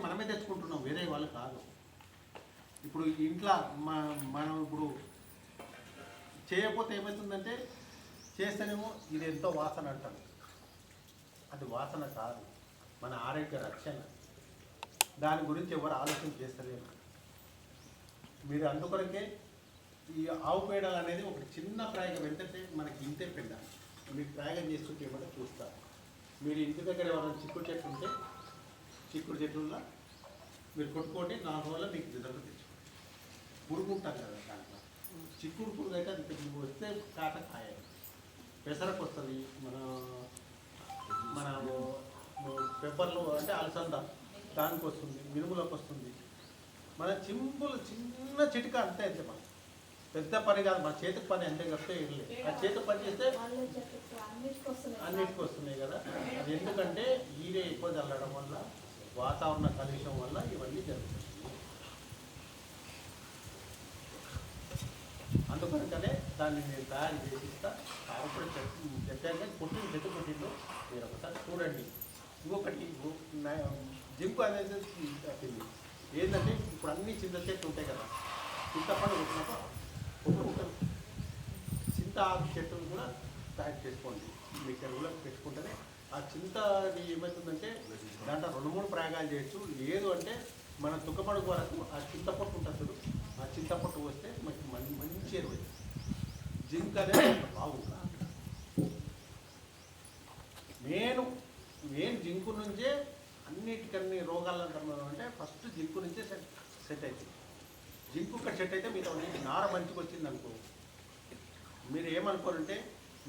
మనమే తెచ్చుకుంటున్నాం, వేరే వాళ్ళు కాదు. ఇప్పుడు ఇంట్లో మనం ఇప్పుడు చేయకపోతే ఏమవుతుందంటే, చేస్తేనేమో ఇది ఎంతో వాసన అంటాం. అది వాసన కాదు, మన ఆరోగ్య రక్షణ. దాని గురించి ఎవరు ఆలోచన చేస్తలేరు. మీరు అందుకొరకే ఈ ఆవు పేడలు అనేది ఒక చిన్న ప్రయోగం. ఎంతంటే మనకి ఇంతే పెద్ద, మీరు ప్రయోగం చేస్తుంటే ఏమంటే చూస్తారు. మీరు ఇంటి దగ్గర ఎవరైనా చిక్కుడు చెట్లు ఉంటే చిక్కుడు చెట్లుల్లో మీరు కొట్టుకోండి, 4 రోజుల్లో మీకు రిజల్ట్ తెచ్చుకోండి. పురుగు ఉంటాం కదా దాంట్లో, చిక్కుడు పురుగు అయితే అది వస్తే కాట కాయాలి. పెసరకు వస్తుంది, మన పెప్పర్లు అంటే అలసంద దానికి వస్తుంది, మినుములకు వస్తుంది. మన చిన్న చిటిక అంతే అంతే. మనం పెద్ద పని కాదు, మన చేతికి పని అంతే కడితే ఇరలేదు. ఆ చేతికి పని చేస్తే అన్నిటికి వస్తున్నాయి కదా. అది ఎందుకంటే ఈరే ఎక్కువ చల్లడం వల్ల, వాతావరణ కాలుష్యం వల్ల ఇవన్నీ జరుగుతుంది. అందుకనే దాన్ని నేను తయారు చేసి ఇస్తా. అప్పుడు చెప్పాక పుట్టిన చెట్టు పుట్టిందో మీరు ఒకసారి చూడండి. ఇంకొకటి జింకు అనేది ఏంటంటే, ఇప్పుడు అన్ని చింత చెట్లు ఉంటాయి కదా, చింతపండు కొట్టినప్పుడు చింత చెట్టును కూడా తయారు చేసుకోండి. మీ చెరువులో పెట్టుకుంటేనే ఆ చింతది ఏమవుతుందంటే దాంట్లో 2-3 ప్రయోగాలు చేయొచ్చు. లేదు అంటే మన తుక్కపడుగు వరకు ఆ చింతపట్టు ఉంటుంది, ఆ చింతపట్టు వస్తే మనకి మంచి ఎరువు. జింక్ అనేది బాగుంటుంది. మెయిన్ జింకు నుంచే అన్నిటికన్నీ రోగాలు అంటే ఫస్ట్ జింకు నుంచే సెట్ అవుతుంది. జింకు ఒక సెట్ అయితే మీతో నార మంచిగా వచ్చింది అనుకో, మీరు ఏమనుకోరంటే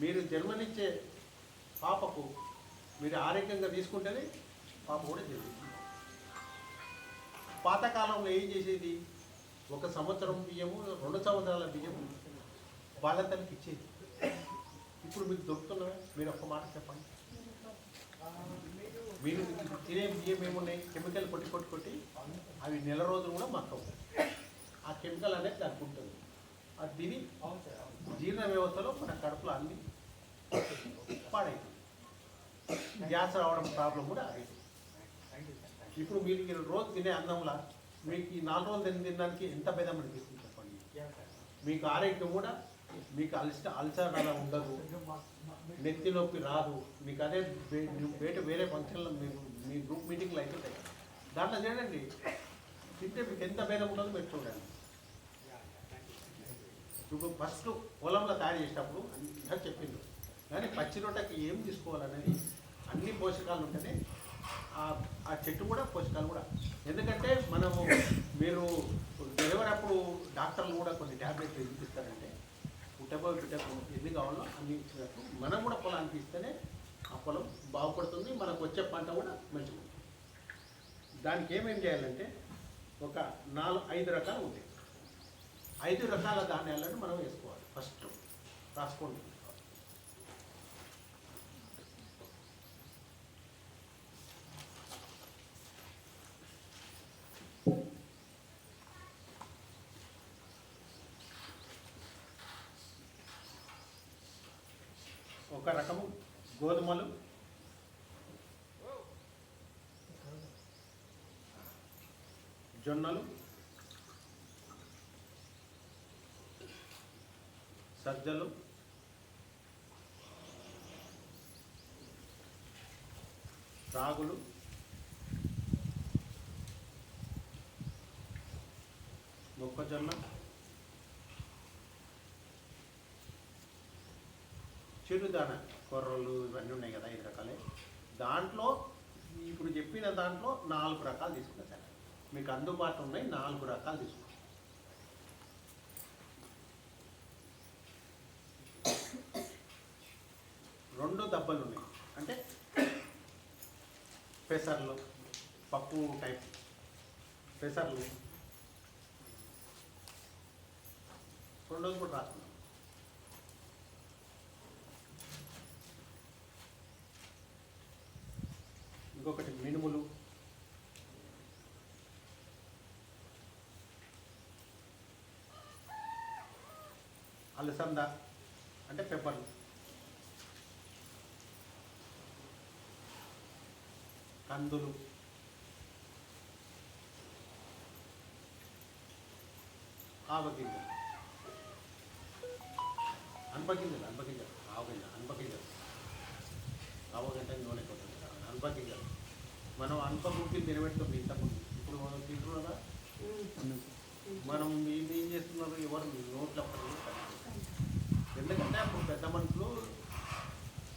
మీరు జన్మనిచ్చే పాపకు మీరు ఆరోగ్యంగా తీసుకుంటేనే పాప కూడా జరుగుతుంది. పాతకాలంలో ఏం చేసేది, 1 సంవత్సరం బియ్యము 2 సంవత్సరాల బియ్యము బాలతలకి ఇచ్చేది. ఇప్పుడు మీకు దొరుకుతున్నవే? మీరు ఒక్క మాట చెప్పండి. మీరు తినే బియ్యం ఏమున్నాయి, కెమికల్ కొట్టి అవి నెల రోజులు కూడా మక్కవు. ఆ కెమికల్ అనేది దానికి ఉంటుంది. అది తిని జీర్ణ వ్యవస్థలో మన కడుపులో అన్ని పాడైతుంది. గ్యాస్ రావడం ప్రాబ్లం కూడా అవుతుంది. ఇప్పుడు మీరు రోజు తినే అన్నంలా మీకు ఈ 4 రోజులు తినడానికి ఎంత భేదం అనిపిస్తుంది చెప్పండి. మీకు ఆరోగ్యం కూడా, మీకు అల్సర్ అలా ఉండదు, నెత్తి నొప్పి రాదు. మీకు అదే వేరే ఫంక్షన్లో మీ గ్రూప్ మీటింగ్లు అవుతుంటాయి, దాంట్లో చేయండి. తింటే మీకు ఎంత భేదం ఉండదో మీరు చూడండి. ఇప్పుడు ఫస్ట్ పొలంలో తయారు చేసేటప్పుడు అంతా చెప్పింది, కానీ పచ్చి రొట్టెకి ఏం తీసుకోవాలనేది అన్ని పోషకాలు ఉంటేనే ఆ చెట్టు కూడా పోషకాలు కూడా. ఎందుకంటే మీరు డెలివరీ అప్పుడు డాక్టర్లు కూడా కొన్ని ట్యాబ్లెట్లు ఎందుకు ఇస్తారంటే, పుట్టబోయేటప్పుడు ఎన్ని కావాలో అన్ని ఇచ్చినట్టు మనం కూడా పొలానికి ఇస్తేనే ఆ పొలం బాగుపడుతుంది, మనకు వచ్చే పంట కూడా మంచిగా ఉంటుంది. దానికి ఏమేం చేయాలంటే ఒక 4-5 రకాలు ఉంటాయి. 5 రకాల ధాన్యాలను మనం వేసుకోవాలి. ఫస్ట్ రాసుకోండి. ఒక రకము గోధుమలు, జొన్నలు, సజ్జలు, రాగులు, మొక్కజొన్న, చిరుదాన కొర్రలు ఇవన్నీ ఉన్నాయి కదా, 5 రకాలే. దాంట్లో ఇప్పుడు చెప్పిన దాంట్లో 4 రకాలు తీసుకున్నా సరే, మీకు అందుబాటులో ఉన్నాయి 4 రకాలు తీసుకున్నాం. 2 దబ్బలు ఉన్నాయి, అంటే పెసర్లు, పప్పు టైప్ పెసర్లు 2 కూడా రాసుకున్నాం. ఇంకొకటి మినుములు, అలసంద అంటే పెప్పర్లు, కందులు, ఆవగింజలు, అనపగింజలు, ఆవగింజలు, అనపగింజలు, ఆవగంట నూనె కొట్టింది, అనపగింజలు. మనం అనప గుగ్గిలు తినబెడుతుంది ఇంతకుముందు, ఇప్పుడు మనం తింటున్నారా? మనం ఏం చేస్తున్నారు? ఎవరు నోట్లో ఎందుకంటే అప్పుడు పెద్ద మనుషులు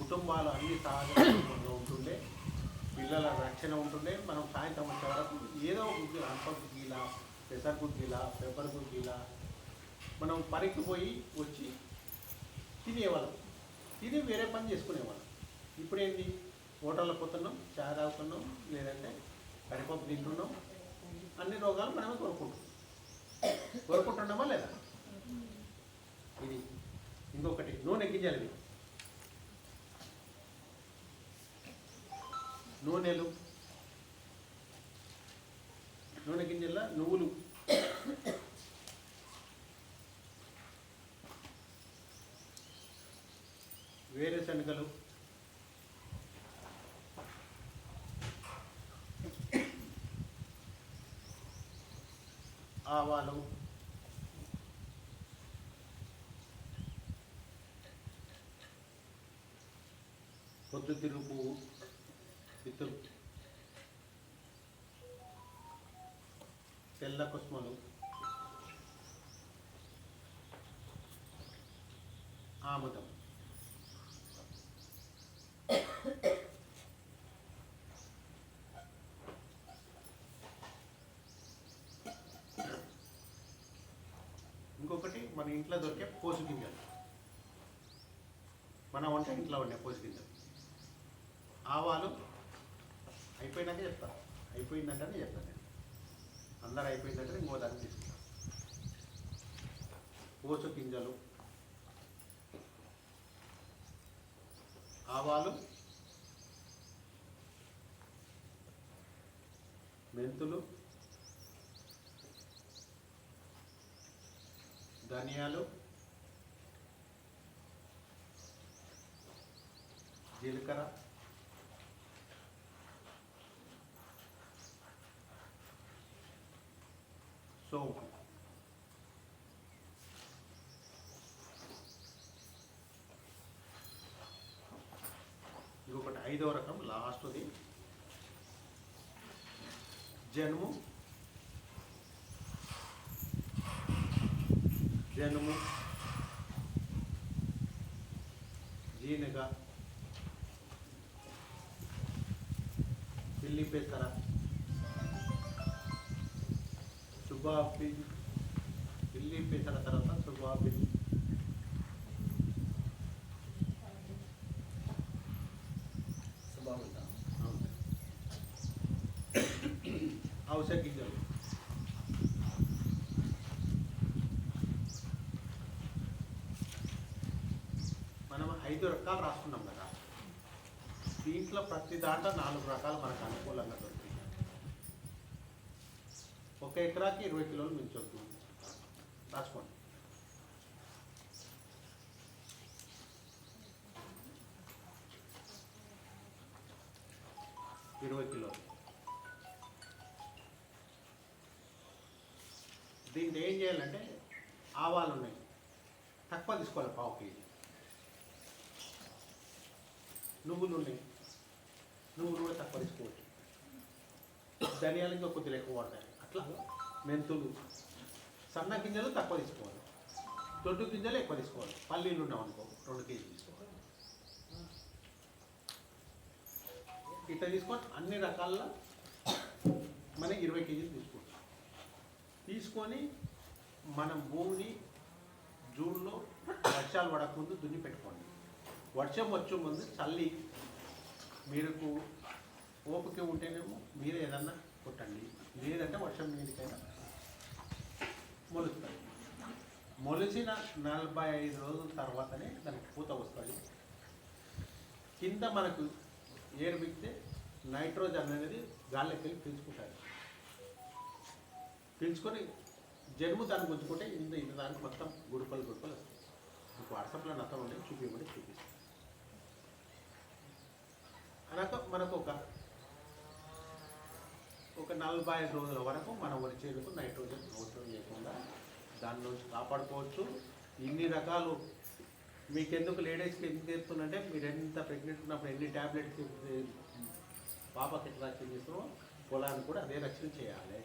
కుటుంబాలు అన్ని సహజంగా ఉంటుండే, పిల్లల రక్షణ ఉంటుండే. మనం సాయంత్రం వచ్చే వరకు ఏదో గుగ్గిల, అనప గుగ్గిల, పెసర గుగ్గిల, పెప్పర్ గుగ్గిల మనం పనికి పోయి వచ్చి తినేవాళ్ళం, తిని వేరే పని చేసుకునేవాళ్ళం. ఇప్పుడేంటి? హోటళ్ళకు పోతున్నాం, చాయ్ తాగుతున్నాం, లేదంటే కరిపప్పు తింటున్నాం, అన్ని రోగాలు మనమే కోరుకుంటున్నామా లేదా? ఇది ఇంకొకటి నూనె గింజలు, నూనెలు, నూనె గింజల నువ్వులు, వేరుశనగలు, ఆవాలు, పొద్దుతిరుగు పువ్వు, పిత్తులు, తెల్ల కుస్మలు, ఆముదం. ఇంకొకటి మన ఇంట్లో దొరికే పోసు గింజలు, మన వంట ఇంట్లో ఉండే పోసు గింజలు. ఆవాలు అయిపోయినాకే చెప్తాను, అయిపోయిందంటేనే చెప్తాను నేను, అందరు అయిపోయిందంటే ఇంకో దాన్ని తీసుకుంటాను. పోసు గింజలు, ఆవాలు, మెంతులు, ధనియాలు, జీలకర్ర, సోంపు. ఇంకొకటి ఐదవ రకం లాస్ట్ది జనుము, జీనగ, పిల్లి పెసర, సుబాబిన్, పిల్లి పెసర తర్వాత సుబాబిన్, ఔషధ గింజలు. మనం 5 రకాలు రాసుకున్నాం కదా, దీంట్లో ప్రతి దాంట్లో 4 రకాలు మనకు అనుకూలంగా దొరుకుతాయి. 1 ఎకరాకి 20 కిలోలు మించొద్దు, రాసుకోండి. కిలోలు. దీంట్లో ఏం చేయాలంటే ఆవాలు ఉన్నాయి, తక్కువ తీసుకోవాలి, 1/2 కేజీ. నువ్వులు ఉన్నాయి, నువ్వులు కూడా తక్కువ తీసుకోవచ్చు. ధనియాలు ఇంకా కొద్దిగా ఎక్కువ వాడతాయి. అట్లా మెంతులు, సన్న గింజలు తక్కువ తీసుకోవాలి, దొడ్డు గింజలు ఎక్కువ తీసుకోవాలి. పల్లీలు ఉన్నాం అనుకో 2 కేజీలు తీసుకోవాలి. ఇట్లా తీసుకొని అన్ని రకాల మనకి 20 కేజీలు తీసుకోవచ్చు. తీసుకొని మనం భూమిని జూన్లో వర్షాలు పడకముందు దున్ని పెట్టుకోండి. వర్షం వచ్చే ముందు చల్లి, మీకు ఓపిక ఉంటేనేమో మీరే ఏదన్నా కొట్టండి, లేదంటే వర్షం నీటికైనా మొలుస్తుంది. మొలిచిన 45 రోజుల తర్వాతనే దానికి పూత వస్తుంది. కింద మనకు ఏరు బిగితే నైట్రోజన్ అనేది గాలికి వెళ్ళి పీల్చుకుంటారు. పీల్చుకొని జనుము దాన్ని గుంజుకుంటే ఇంత దానికి మొత్తం గుడుపలు వస్తాయి. మీకు వాట్సాప్లో నత్తం ఉంటే చూపిస్తాను. అనక మనకు ఒక 45 రోజుల వరకు మన వరి చేనుకు నైట్రోజన్ అవసరం లేకుండా దాని నుంచి కాపాడుకోవచ్చు. ఇన్ని రకాలు మీకెందుకు లేడీస్కి ఎందుకు చెప్తుందంటే, మీరు ఎంత ప్రెగ్నెంట్ ఉన్నప్పుడు ఎన్ని ట్యాబ్లెట్స్ పాపకి ఎట్లా రక్షణ చేస్తామో పొలాన్ని కూడా అదే రక్షణ చేయాలి.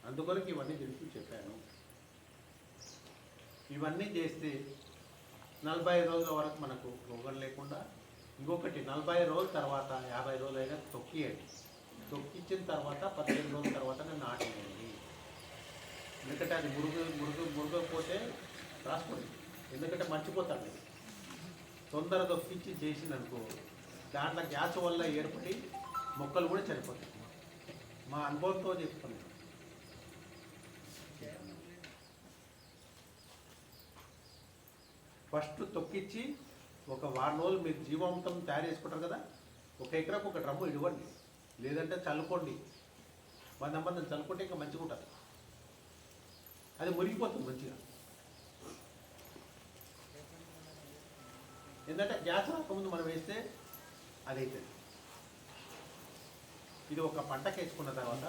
అందుకొరకు ఇవన్నీ తెలుసు చెప్పాను. ఇవన్నీ చేస్తే 45 రోజుల వరకు మనకు రోగం లేకుండా, ఇంకొకటి 40 రోజుల తర్వాత 50 రోజులైనా తొక్కియండి. తొక్కించిన తర్వాత 15 రోజుల తర్వాత నాటేయండి. ఎందుకంటే అది మురుగకపోతే రాసుకోండి, ఎందుకంటే మర్చిపోతాను. తొందర తొక్కించి చేసిననుకో దాంట్లో గ్యాస్ వల్ల ఏర్పడి మొక్కలు కూడా చనిపోతాయి. మా అనుభవంతో చెప్తున్నాను. ఫస్ట్ తొక్కిచ్చి ఒక వారం రోజులు మీరు జీవామృతం తయారు చేసుకుంటారు కదా, 1 ఎకరాకు 1 డ్రమ్ము ఇవ్వండి, లేదంటే చల్లుకోండి. 100 మందిని చల్లుకుంటే ఇంకా మంచిగా ఉంటుంది. అది మురిగిపోతుంది మంచిగా. ఎందుకంటే గ్యాస్ రాకముందు మనం వేస్తే అది అవుతుంది. ఇది ఒక పంటకి వేసుకున్న తర్వాత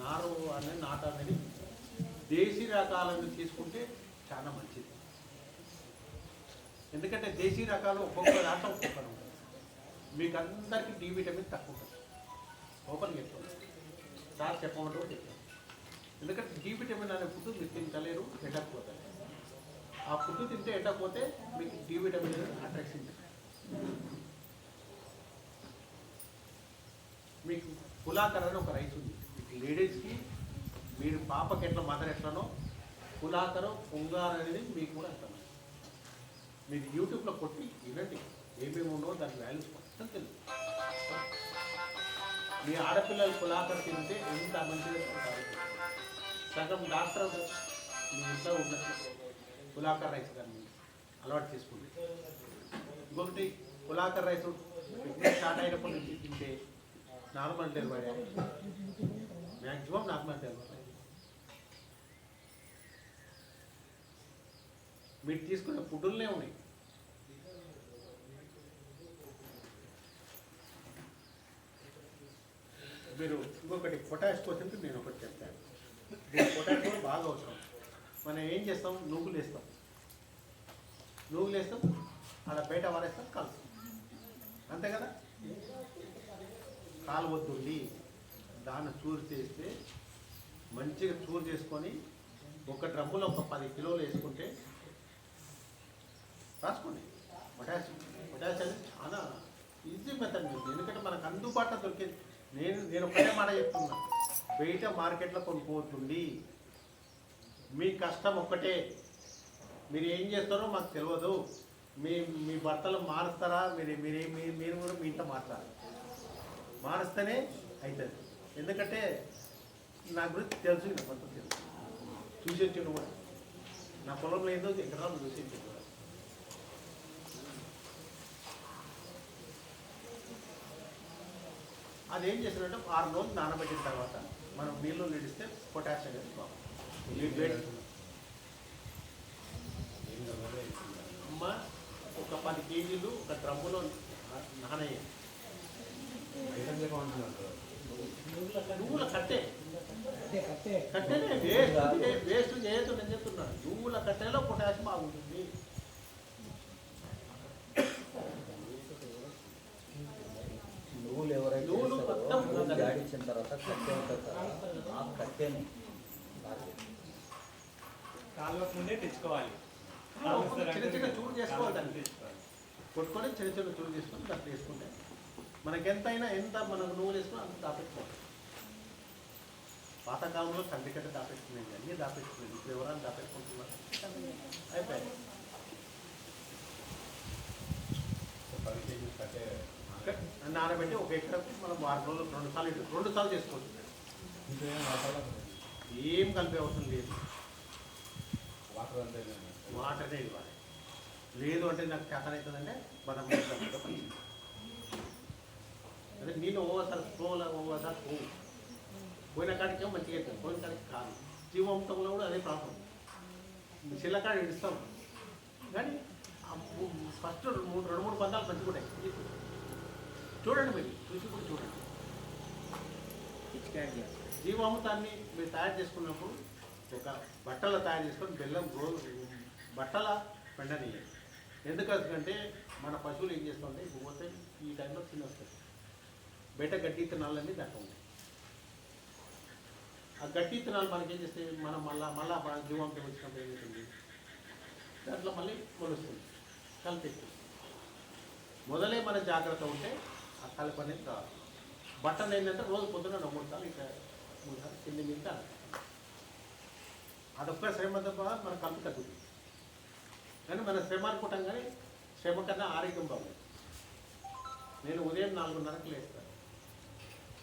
నారు అనేది నాటు అనేది దేశీ రకాలను తీసుకుంటే చాలా మంచిది. ఎందుకంటే దేశీ రకాలు ఒక్కొక్క దాంట్లో ఒక్కొక్కరు ఉంటుంది. మీకు అందరికీ డి విటమిన్ తక్కువ ఉంటుంది. ఓపెన్ చెప్తాను సార్, చెప్పమంటే చెప్తాను. ఎందుకంటే డి విటమిన్ అనే ఫుడ్ మీరు తింటలేరు, ఎండకపోతారు. ఆ ఫుడ్ తింటే ఎండకపోతే మీకు డి విటమిన్ అట్రాక్షన్. మీకు పులాకర్ అని ఒక రైస్ ఉంది. లేడీస్కి మీరు పాపకి ఎట్లా మదర్ ఎట్లనో పులాకరు పొంగారు అనేది మీకు కూడా అర్థం. మీరు యూట్యూబ్లో కొట్టి వినండి, ఏమేమి ఉండవో దాని వాల్యూస్ మొత్తం తెలుసు. మీ ఆడపిల్లలు పులాకర్ తింటే ఎంత మంచిగా ఉంటారు. సగం డాక్టర్ మీ ఇంట్లో ఉన్న పులాకర్ రైస్ దాన్ని అలవాటు చేసుకుంది. ఇంకొకటి పులాకర్ రైస్ స్టార్ట్ అయినప్పటి నుంచి తింటే normal delivery, maximum normal delivery. మీరు తీసుకునే ఫుడ్డులనే ఉన్నాయి. మీరు ఇంకొకటి పొటాష్ కోసం నేను ఒకటి చెప్తాను. పొటాష్ కూడా బాగా అవసరం. మనం ఏం చేస్తాం, నువ్వులు వేస్తాం అక్కడ బయట వారేస్తాం, కలుస్తాం, అంతే కదా. కాలువద్దుండి దాన్ని చూరు చేస్తే మంచిగా చూరు చేసుకొని 1 డ్రమ్ములో ఒక 10 కిలోలు వేసుకుంటే రాసుకోండి. పొటాష్ అనేది చాలా ఈజీ మెథడ్. ఎందుకంటే మనకు అందుబాటులో దొరికేది. నేను ఒకటే మాట చెప్తున్నా, బయట మార్కెట్లో కొనుక్కోతుంది. మీ కష్టం ఒక్కటే. మీరు ఏం చేస్తారో మాకు తెలియదు. మీ భర్తలు మారుస్తారా, మీరు కూడా మీ ఇంట్లో మారుతారు. మారుస్తేనే అవుతుంది. ఎందుకంటే నా గురించి తెలుసు, నా భర్త తెలుసు, చూసి వచ్చాను కూడా. నా పొలంలో ఏదో ఎకరాలు చూసి వచ్చాను కూడా. అదేం చేసినట్టు 6 రోజులు నానబెట్టిన తర్వాత మనం నీళ్ళు నిడిస్తే పొటాష్ అనేది బాగుంది. అమ్మ ఒక 10 కేజీలు 1 డ్రమ్ములో నానయ్య. నువ్వుల కట్టెనే వేస్ట్ చేయొద్దు. నేను చెప్తున్నాను, నువ్వుల కట్టెలో పొటాష్ బాగుంటుంది. నువ్వులు ఎవరైతే జాడించిన తర్వాత కట్టె ఉంటుంది కదా, ఆ కట్టెని కాలువకు ముందే తెచ్చుకోవాలి. చిన్న చిన్న చూడు చేసుకోవాలి. దాన్ని కొట్టుకొని చిన్న చిన్న చూడు చేసుకొని దాంట్లో వేసుకుంటే మనకి ఎంత మనకు నువ్వులు వేసుకుని అంత దాపెట్టుకోవాలి. పాతకాలంలో కంటికట్ట దాపెట్టుకునేది, అన్నీ దాపెట్టుకునేది. ఇప్పుడు ఎవరైనా దాపెట్టుకుంటున్నారు, అయిపోయాయి. నానబెట్టి 1 ఎకరాకు మనం 6 రోజులు 2 సార్లు చేసుకోవచ్చు. ఏం కలిపే అవసరం లేదు. వాటర్నే ఇవ్వాలి. లేదు అంటే నాకు చేతన అవుతుందంటే మనం అదే నీళ్ళు ఓవసారి ఫ్లోలో ఓవసారి పోయిన కాడికి మంచిగా అవుతుంది, పోయిన కాడికి కాదు. జీవామృతంలో కూడా అదే ప్రాబ్లం. చిల్లకాడ ఇస్తాం కానీ ఫస్ట్ 2-3 పందాలు మంచిగా ఉంటాయి. చూడండి, మీరు చూసి కూడా చూడండి. జీవామృతాన్ని మీరు తయారు చేసుకున్నప్పుడు ఒక బట్టలు తయారు చేసుకొని బెల్లం రోజు బట్టల పెండనీయాలి. ఎందుకంటే మన పశువులు ఏం చేస్తుంటే పోతే ఈ టైంలో తినొస్తాయి. బయట గడ్డి విత్తనాలన్నీ దాంట్లో ఉంటాయి. ఆ గడ్డి విత్తనాలు మనకేం చేస్తే మనం మళ్ళా జీవాంశం వచ్చినప్పుడు ఏమవుతుంది, దాంట్లో మళ్ళీ మొలుస్తుంది, కలిపి మొదలే మన జాగ్రత్త ఉంటే ఆ కలప అనేది కావాలి. బట్టలు ఏంటంటే రోజు పొద్దున 3 సార్లు ఇంకా 3 సార్లు కింది మీద అదొక్క శ్రమ తప్ప మన కలుపు తగ్గుతుంది. కానీ మన శ్రమ అనుకుంటాం, కానీ శ్రమ కన్నా ఆరోగ్యం బాగుంది. నేను ఉదయం 4:30కి లేస్తాను,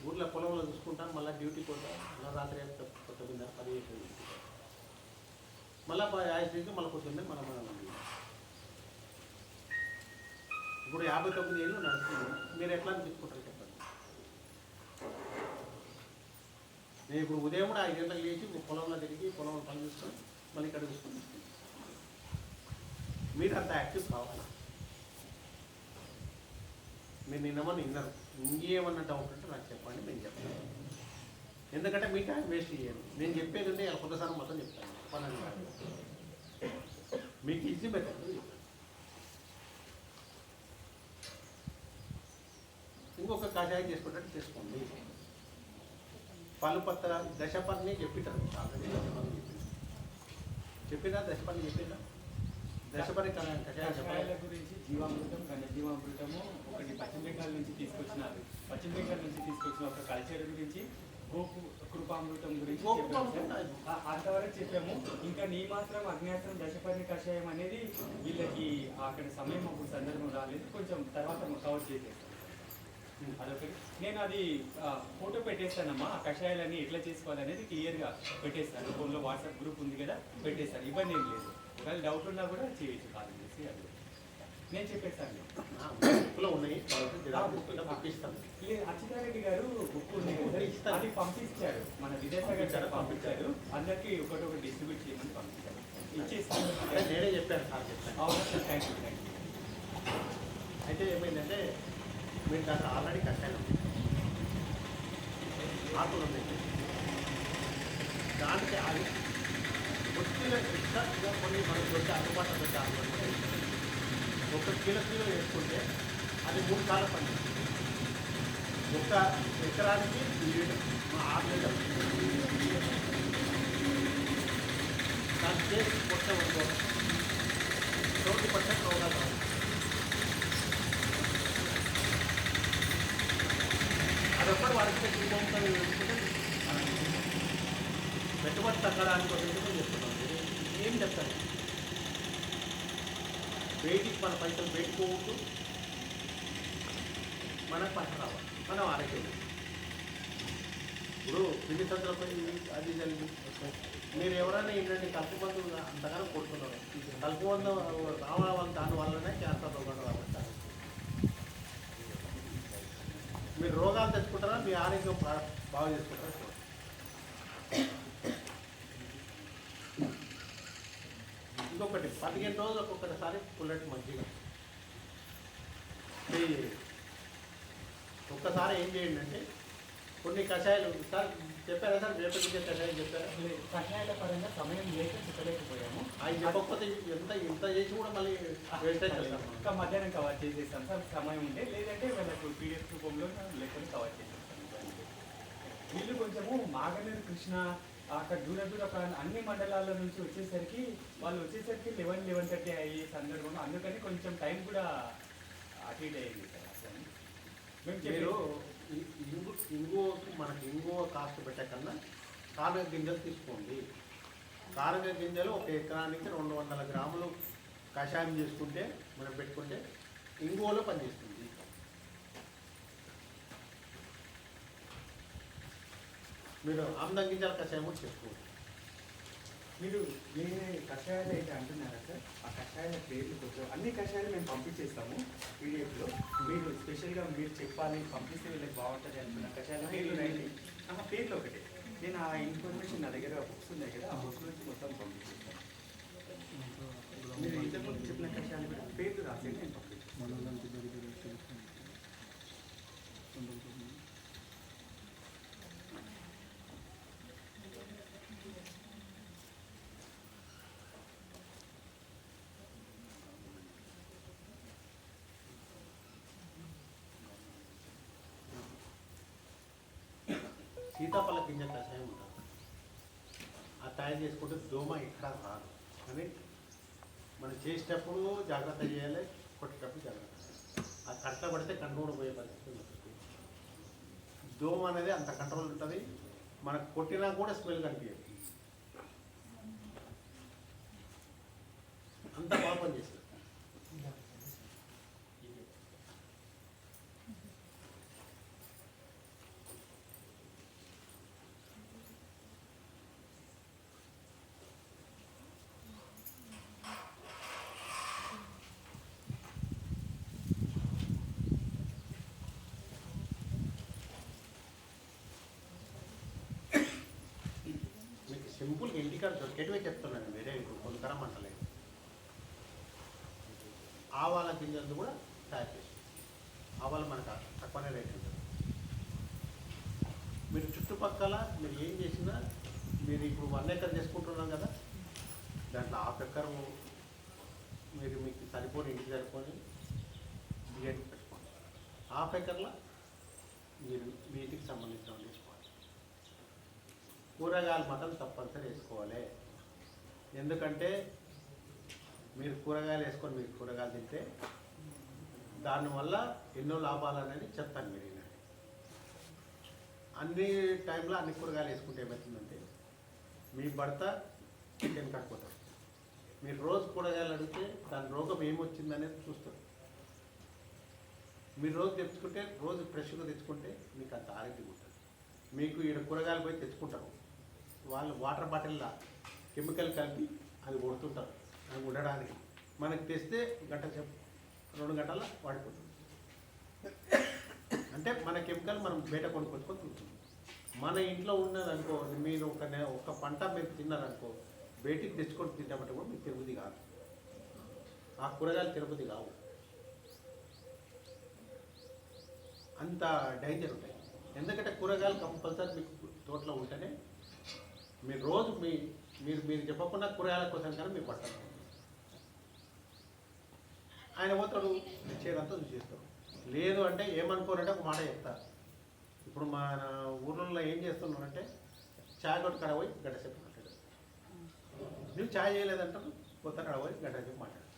ఊర్లో పొలంలో చూసుకుంటాను, మళ్ళీ డ్యూటీకి పోతాను, మళ్ళీ రాత్రి 9:30 10 మళ్ళీ 5 మళ్ళీ పొద్దున్నే మనం ఇప్పుడు 59 ఏళ్ళు నడుస్తుంది. మీరు ఎట్లా అనిపించుకుంటారు చెప్పండి. నేను ఇప్పుడు ఉదయం కూడా 5 గంటలకు లేచి పొలంలో తిరిగి పొలంలో పని చూసుకొని మళ్ళీ ఇక్కడ చూసుకొని మీరు అంత యాక్టివ్ కావాలి. మీరు నిన్నమని విన్నారు, ఇంకేమన్నా డౌట్ ఉంటే నాకు చెప్పండి, నేను చెప్తాను. ఎందుకంటే మీ టైం వేస్ట్ చేయండి. నేను చెప్పేది ఉంటే ఇలా కొత్తసారి మొత్తం చెప్తాను. 12 గంటలు మీకు ఈజీ మెథడ్. ఇంకొక కషాయం చేసుకుంటే చేసుకోండి. పలుపత్ర దశపర్ణి చెప్పిటారు, ఆల్రెడీ దశపర్ణి చెప్పినా దశపర్ణి చెప్పినా దశపర్ణి కషాయాల గురించి జీవామృతం, ఘనజీవామృతము ఒకటి పశ్చిమ బెంగాల్ నుంచి తీసుకొచ్చినారు. పశ్చిమ బెంగాల్ నుంచి తీసుకొచ్చిన ఒక కల్చర్ గురించి, కృపామృతం గురించి అంతవరకు చెప్పాము. ఇంకా నీ మాత్రం అజ్ఞాతం దశపర్ణి కషాయం అనేది వీళ్ళకి అక్కడ సమయం అప్పుడు సందర్భం రాలేదు, కొంచెం తర్వాత కవర్ చేసేస్తాం. అదొకటి. నేను అది ఫోటో పెట్టేస్తానమ్మా, ఆ కషాయాలన్నీ ఎట్లా చేసుకోవాలనేది క్లియర్గా పెట్టేస్తాను. ఫోన్లో వాట్సాప్ గ్రూప్ ఉంది కదా, పెట్టేస్తాను. ఇబ్బంది ఏం లేదు. ఒకవేళ డౌట్ ఉన్నా కూడా చేయొచ్చు, కాల్ చేసి అది నేను చెప్పేస్తాను. అచ్యుతారెడ్డి గారు బుక్ ఉంది, అది పంపించారు, మన విద్యాసాగర్ గారు పంపించారు. అందరికీ ఒకటి డిస్ట్రిబ్యూట్ చేయమని పంపించారు, ఇచ్చేస్తాను. నేనే చెప్పాను సార్, చెప్పాను. అవును సార్, థ్యాంక్ యూ. అయితే ఏమైందంటే మీరు దాంట్లో ఆల్రెడీ కషాయం ఆకులు ఉన్నాయి, దానికి అది కొద్దిగా ఎక్స్ట్రా కొన్ని మనకు వచ్చే అందుబాటులో పెట్టాలి. 1 కిలో వేసుకుంటే అది 3 సార్లు పండిస్తుంది. 1 ఎకరానికి 6 లీటర్లు దాని చేసి కొట్టే ఉందో 100% రోగాలు రావు. అదొక్కటి వాడికి పెట్టుబడి తగ్గడానికి ఎందుకు చెప్తున్నాం. ఏం చెప్తాను, బయటికి మన పైసలు పెట్టుకోవద్దు, మనకు పంట రావాలి, మనం ఆరోగ్యం. ఇప్పుడు పిండి సంచులపై అది జరిగి మీరు ఎవరైనా ఏంటంటే కలుపు మందు అంతగానో కొడుతున్నారు. కలుపు మందు రావడం దాని వల్లనే క్యాన్సర్ రోగాలు రావచ్చు. మీరు రోగాలు తెచ్చుకుంటారా, మీ ఆరోగ్యం బాగా చేసుకుంటారా. ఇంకొకటి 15 రోజులకు ఒక్కసారి పుల్లటి మజ్జిగ ఒక్కసారి ఏం చేయండి అంటే కొన్ని కషాయాలు సార్ చెప్పారా సార్, వేపగింజ కషాయం చెప్పారా? కషాయాల పరంగా సమయం లేక చెప్పలేకపోయాము. ఆయన చెప్పకపోతే ఎంత చేసి కూడా మళ్ళీ వేస్టేజ్ చేస్తాం. ఇంకా మధ్యాహ్నం కవర్ చేసేస్తాం సార్, సమయం ఉంటే. లేదంటే వాళ్ళకు పీడిఎఫ్ రూపంలో లేకుండా కవర్ చేసేస్తాం. వీళ్ళు కొంచెము మాగనూరు కృష్ణ అక్కడ దూర అన్ని మండలాల నుంచి వచ్చేసరికి 11:30 అయ్యే సందర్భంలో, అందుకని కొంచెం టైం కూడా అటు ఇటు అయ్యింది సార్. మీరు మనకి ఇంగువ కాస్ట్ పెట్టే కన్నా కారక గింజలు తీసుకోండి. కారక గింజలు 1 ఎకరానికి 200 గ్రాములు కషాయం చేసుకుంటే మనం పెట్టుకుంటే ఇంగువలో పనిచేస్తుంది. మీరు ఆమ్లం గింజల కషాయం కూడా చేసుకోండి. మీరు వేరే కషాయాలు అయితే అంటున్నారా సార్? ఆ కషాయాల పేర్లు కొంచెం అన్ని కషాయాలు మేము పంపించేస్తాము పీడిఎఫ్లో. మీరు స్పెషల్గా మీరు చెప్పాలి, పంపిస్తే వీళ్ళకి బాగుంటుంది అనుకున్న కషాయాల పేర్లు రండి. పేర్లు ఒకటే, నేను ఆ ఇన్ఫర్మేషన్ నా దగ్గర బుక్స్ ఉన్నాయి కదా, ఆ బుక్స్ నుంచి మొత్తం పంపించేస్తాను. మీరు ఇంతకుముందు చెప్పిన కషాయాలు కూడా పేర్లు రాసి నేను పంపించేస్తాను. సీతాఫల గింజ కషాయం ఉంటుంది. అది తయారు చేసుకుంటే దోమ ఎక్కడ రాదు. కానీ మనం చేసేటప్పుడు జాగ్రత్త చేయాలి, కొట్టేటప్పుడు జాగ్రత్త చేయాలి. ఆ కట్ట పడితే కంట్రోల్ పోయే పరిస్థితి ఉంటుంది. దోమ అనేది అంత కంట్రోల్ ఉంటుంది. మనకు కొట్టినా కూడా స్మెల్ కనిపించదు, అంత బాగా పనిచేస్తుంది. మీకు సింపుల్గా ఇంటికాడ దొరికేటివే చెప్తున్నాను, వేరే ఇప్పుడు కొంతరం అంటలేదు. ఆవాల గింజలు కూడా తయారు చేసి, ఆవాలు మనకు తక్కువనే రేట్ ఉంటుంది. మీరు చుట్టుపక్కల మీరు ఏం చేసినా, మీరు ఇప్పుడు 1 ఎకర్ చేసుకుంటున్నాం కదా, దాంట్లో 1/2 ఎకర్ మీరు మీకు సరిపోని ఇంటికి సరిపోని బియ్యం పెట్టుకోండి. 1/2 ఎకర్లో మీరు మీ ఇంటికి సంబంధించిన వేసుకోవాలి. కూరగాయలు మాత్రం తప్పనిసరి వేసుకోవాలి. ఎందుకంటే మీరు కూరగాయలు వేసుకొని మీరు కూరగాయలు తింటే దానివల్ల ఎన్నో లాభాలు అనేది చెప్తాను. మీరు అన్ని టైంలో అన్ని కూరగాయలు వేసుకుంటే ఏమవుతుందంటే మీ భర్త చికెన్ కట్టుకుంటారు. మీరు రోజు కూరగాయలు అడిగితే దాని రోగం ఏమొచ్చిందనేది చూస్తారు. మీరు రోజు తెచ్చుకుంటే, రోజు ఫ్రెష్గా తెచ్చుకుంటే మీకు అంత ఆరోగ్యం ఉంటుంది. మీకు ఈడ కూరగాయలు పోయి తెచ్చుకుంటారు, వాళ్ళు వాటర్ బాటిల్లో కెమికల్ కలిపి అది కొడుతుంటారు. అది ఉండడానికి మనకి తెస్తే గంట సేపు 2 గంటల వాడిపోతుంది. అంటే మన కెమికల్ మనం బయట కొనుక్కొచ్చుకొని తింటుంది. మన ఇంట్లో ఉన్నదనుకో, మీరు ఒక పంట మీరు తిన్నారనుకో, బయటికి తెచ్చుకొని తింటామంటే కూడా మీకు తిరుపతి కాదు. ఆ కూరగాయలు తిరుపతి కావు, అంత డేంజర్ ఉంటాయి. ఎందుకంటే కూరగాయలు కంపల్సరీ మీకు తోటలో ఉంటేనే మీరు రోజు మీరు చెప్పకుండా కూరగాయల కోసం కానీ మీరు పడతారు. ఆయన పోతాడు వచ్చేదంతా చూసేస్తాడు. లేదు అంటే ఏమనుకోనంటే ఒక మాట చెప్తారు. ఇప్పుడు మన ఊర్లలో ఏం చేస్తున్నారంటే చాయ్ కొట్టు కడ పోయి గంట సేపు మాట్లాడు. నువ్వు చాయ్ చేయలేదంటారు, కొత్త కడ పోయి గంట సేపు మాట్లాడు.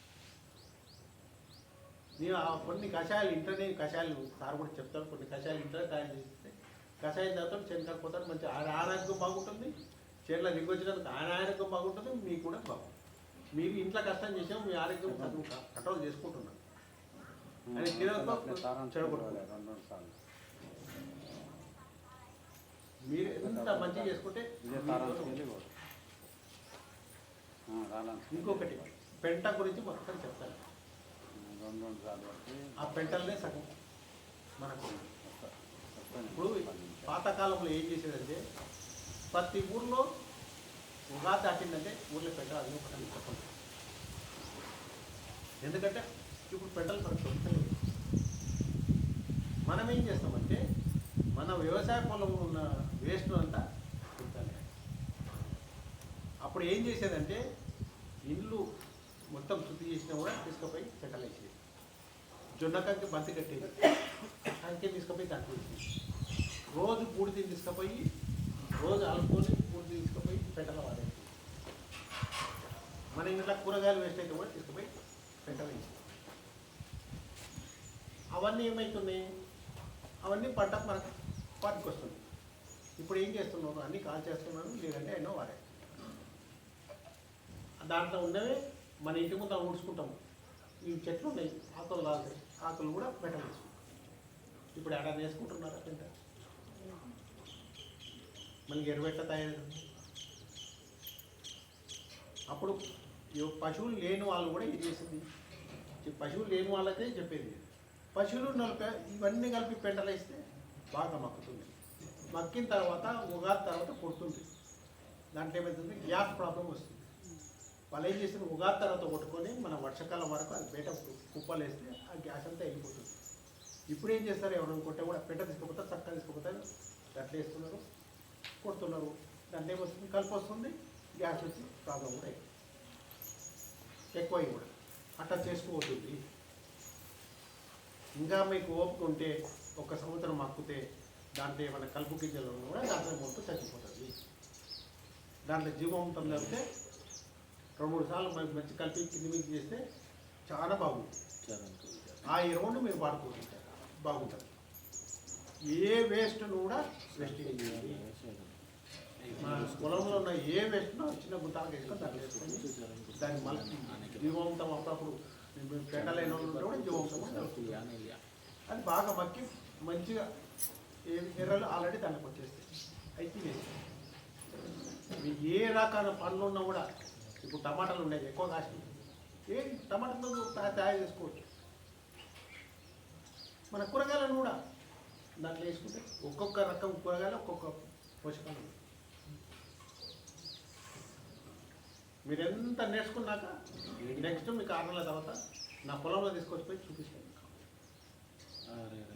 నేను కొన్ని కషాయాలు ఇంట్లోనే, కషాయాలు సార్ కూడా చెప్తాను, కొన్ని కషాయాలు ఇంట్లో తయారు చేస్తే కషాయం తాగుతాడు, చెనకాకు పోతాడు, మంచి ఆయన ఆరోగ్యం బాగుంటుంది. చేతిలో దిగొచ్చినందుకు ఆయన ఆరోగ్యం బాగుంటుంది, మీకు కూడా బాగుంటుంది. మీరు ఇంట్లో కష్టం చేసాము, మీ ఆరోగ్యం కంట్రోల్ చేసుకుంటున్నారు. అని మీరు ఎంత మంచిగా చేసుకుంటే. ఇంకొకటి పెంట గురించి మొత్తం చెప్తాను. ఆ పెంటలనే సగం మనకు. ఇప్పుడు పాతకాలంలో ఏం చేసేదంటే ప్రతి ఊర్లో ఉగాది దాటిందంటే ఊర్లో పెంటలు అది ఒకటి చెప్పండి. ఎందుకంటే ఇప్పుడు పెంటలు మనకు దొరకలేదు. మనం ఏం చేస్తామంటే మన వ్యవసాయ పొలంలో ఉన్న వేస్ట్ అంతా తింటాలి. అప్పుడు ఏం చేసేదంటే ఇల్లు మొత్తం శుద్ధి చేసినా కూడా తీసుకుపోయి పెంటలు వేసేది. జొన్నకంకి బంతి కట్టేది, కంకి తీసుకుపోయి దాంట్లో వేసేది. రోజు బూడిదని తీసుకుపోయి, రోజు అలుపుకొని బూడిది తీసుకుపోయి పెంటలో వాడేది. మన ఇంట్లో కూరగాయలు వేస్ట్ అయితే కూడా తీసుకుపోయి పెంటలు వేసేది. అవన్నీ ఏమవుతున్నాయి, అవన్నీ పంట మనకు వాటికి వస్తుంది. ఇప్పుడు ఏం చేస్తున్నారు, అన్నీ కాల్ చేస్తున్నారు, లేదంటే ఎన్నో వాడే. దాంట్లో ఉన్నవే మన ఇంటి ముందు ఊడ్చుకుంటాము. ఈ చెట్లు ఉన్నాయి, ఆకులు రాలుతాయి, ఆకులు కూడా పెంటలు వేసుకుంటాం. ఇప్పుడు ఎక్కడ వేసుకుంటున్నారా పెంట? మనకి ఎరువెట్ట తయారు. అప్పుడు పశువులు లేని వాళ్ళు కూడా ఏం చేసింది, పశువులు లేని వాళ్ళకే చెప్పేది. పశువులు ఇవన్నీ కలిపి పెంటలు వేస్తే బాగా మక్కుతుంది. మక్కిన తర్వాత ఉగాది తర్వాత కొడుతుంది. దాంట్లో ఏమవుతుంది, గ్యాస్ ప్రాబ్లం వస్తుంది. వాళ్ళు ఏం చేసిన ఉగాది తర్వాత కొట్టుకొని మన వర్షాకాలం వరకు అది బయట కుప్పలు వేస్తే ఆ గ్యాస్ అంతా వెళ్ళిపోతుంది. ఇప్పుడు ఏం చేస్తారు, ఎవరైనా కొట్టే కూడా పెంట తీసుకుపోతారు, చక్కగా తీసుకుపోతారు, అట్లా వేస్తున్నారు, కొడుతున్నారు. దాంట్లో ఏమొస్తుంది, కలిపి వస్తుంది, గ్యాస్ వచ్చి ప్రాబ్లం కూడా ఎక్కువ కూడా అట్లా చేసుకోవద్దు. ఇంకా మీకు ఓపిక ఉంటే 1 సంవత్సరం మక్కుతే దాంట్లో ఏమైనా కలుపు గింజలు ఉన్నా కూడా దాంట్లో మొత్తం చచ్చిపోతుంది. దాంట్లో జీవామృతం కలిపితే 2-3 సార్లు మంచి కలిపి కింది మీద చేస్తే చాలా బాగుంటుంది. ఆ ఎరువును మీరు వాడుకుంటారు, బాగుంటుంది. ఏ వేస్ట్ను కూడా వేస్టింగ్ చేయాలి. మన పొలంలో ఉన్న ఏ వేస్ట్ను చిన్న గుంతాలకు వేసుకొని దాన్ని వేసుకొని దాన్ని మళ్ళీ జీవామృతం అప్పుడప్పుడు పెట్టలేని వాళ్ళు ఉంటే కూడా జీవామృతం కూడా కలుపుతుంది. అది బాగా మక్కి మంచిగా ఎర్రలు ఆల్రెడీ దాంట్లోకి వచ్చేస్తాయి. అయితే మీకు ఏ రకాల పండ్లు ఉన్నా కూడా ఇప్పుడు టమాటాలు ఉన్నాయి ఎక్కువ కాస్ట్, ఏ టమాటాలు తయారు చేసుకోవచ్చు. మన కూరగాయలను కూడా దాంట్లో వేసుకుంటే ఒక్కొక్క రకం కూరగాయలు ఒక్కొక్క పోషకాలు. మీరు ఎంత నేర్చుకున్నాక నెక్స్ట్ మీకు 6 నెలల తర్వాత నా పొలంలో తీసుకొచ్చి పోయి చూపిస్తాను.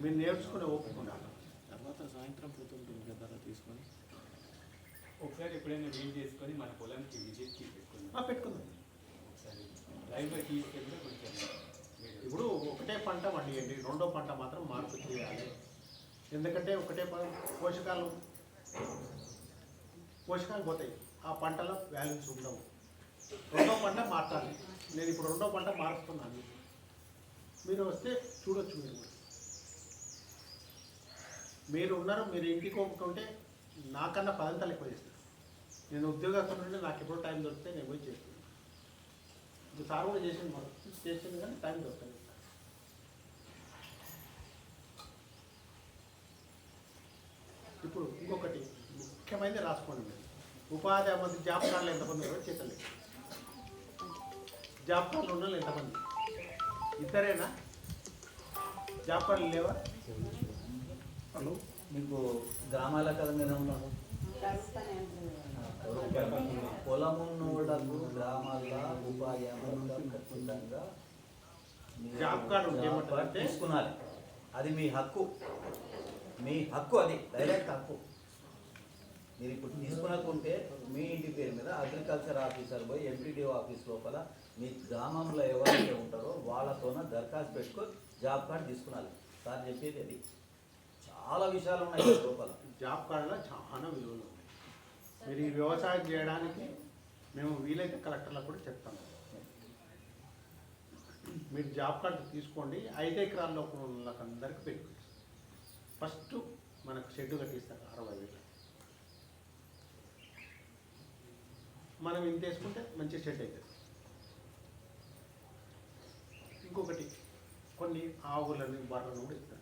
మీరు నేర్చుకునే ఒప్పుకున్నా తర్వాత సాయంత్రం పోతుంటుంది కదా తీసుకొని ఒకసారి ఎప్పుడైనా వీలు చేసుకొని మన పొలానికి విజిట్ పెట్టుకుందాం. ఒకసారి లైవ్గా తీసుకెళ్తే కొంచెం ఇప్పుడు ఒకటే పంట పండియండి, రెండో పంట మాత్రం మార్పు చేయాలి. ఎందుకంటే ఒకటే పోషకాలు పోతాయి, ఆ పంటలో వాల్యూస్ ఉండవు. రెండో పంట మార్చాలి. నేను ఇప్పుడు రెండో పంట మారుస్తున్నాను, మీరు వస్తే చూడొచ్చు. మీరు ఉన్నారు, మీరు ఇంటికి ఒప్పుకుంటే నాకన్నా 10 అంతలు ఎక్కువ చేస్తాను. నేను ఉద్యోగస్తుల నుండి నాకు ఎప్పుడు టైం దొరికితే నేను పోయి చేస్తాను. ఇప్పుడు సార్ కూడా చేసింది కానీ టైం దొరకలేదు. ఇప్పుడు ఇంకొకటి ముఖ్యమైనది రాసుకోండి. మీరు ఉపాధి మంది జాబ్ కార్డులు ఎంతమంది కూడా చేతలేదు. జాబ్ కార్డులు ఉన్న వాళ్ళు ఎంతమంది? ఇద్దరేనా? జాబ్ కార్డులు లేవా? మీకు గ్రామాల కదా మీరు ఉన్నారు, పొలం ఉన్నోళ్ళకు గ్రామాల్లో ఉపాధి అమలు ఖచ్చితంగా జాబ్ కార్డు ఉంటే తీసుకున్నాలి. అది మీ హక్కు, మీ హక్కు, అది డైరెక్ట్ హక్కు. మీరు ఇప్పుడు తీసుకున్నకుంటే మీ ఇంటి పేరు మీద అగ్రికల్చర్ ఆఫీసర్ పోయి ఎంపీడీఓ ఆఫీస్ లోపల మీ గ్రామంలో ఎవరైతే ఉంటారో వాళ్ళతోన దరఖాస్తు పెట్టుకొని జాబ్ కార్డు తీసుకున్నాలి. సార్ చెప్పేది అది. చాలా విషయాలు ఉన్నాయి లోపల. జాబ్ కార్డులో చాలా విలువలు ఉన్నాయి. మీరు ఈ వ్యవసాయం చేయడానికి మేము వీలైతే కలెక్టర్లకు కూడా చెప్తాము. మీరు జాబ్ కార్డు తీసుకోండి. 5 ఎకరాల్లో వాళ్ళకి అందరికీ పెట్టుకోండి. ఫస్ట్ మనకు షెడ్ కట్టిస్తారు 60,000. మనం ఇంత వేసుకుంటే మంచి షెడ్ అవుతుంది. ఇంకొకటి కొన్ని ఆవులని బర్రెలను కూడా ఇస్తారు.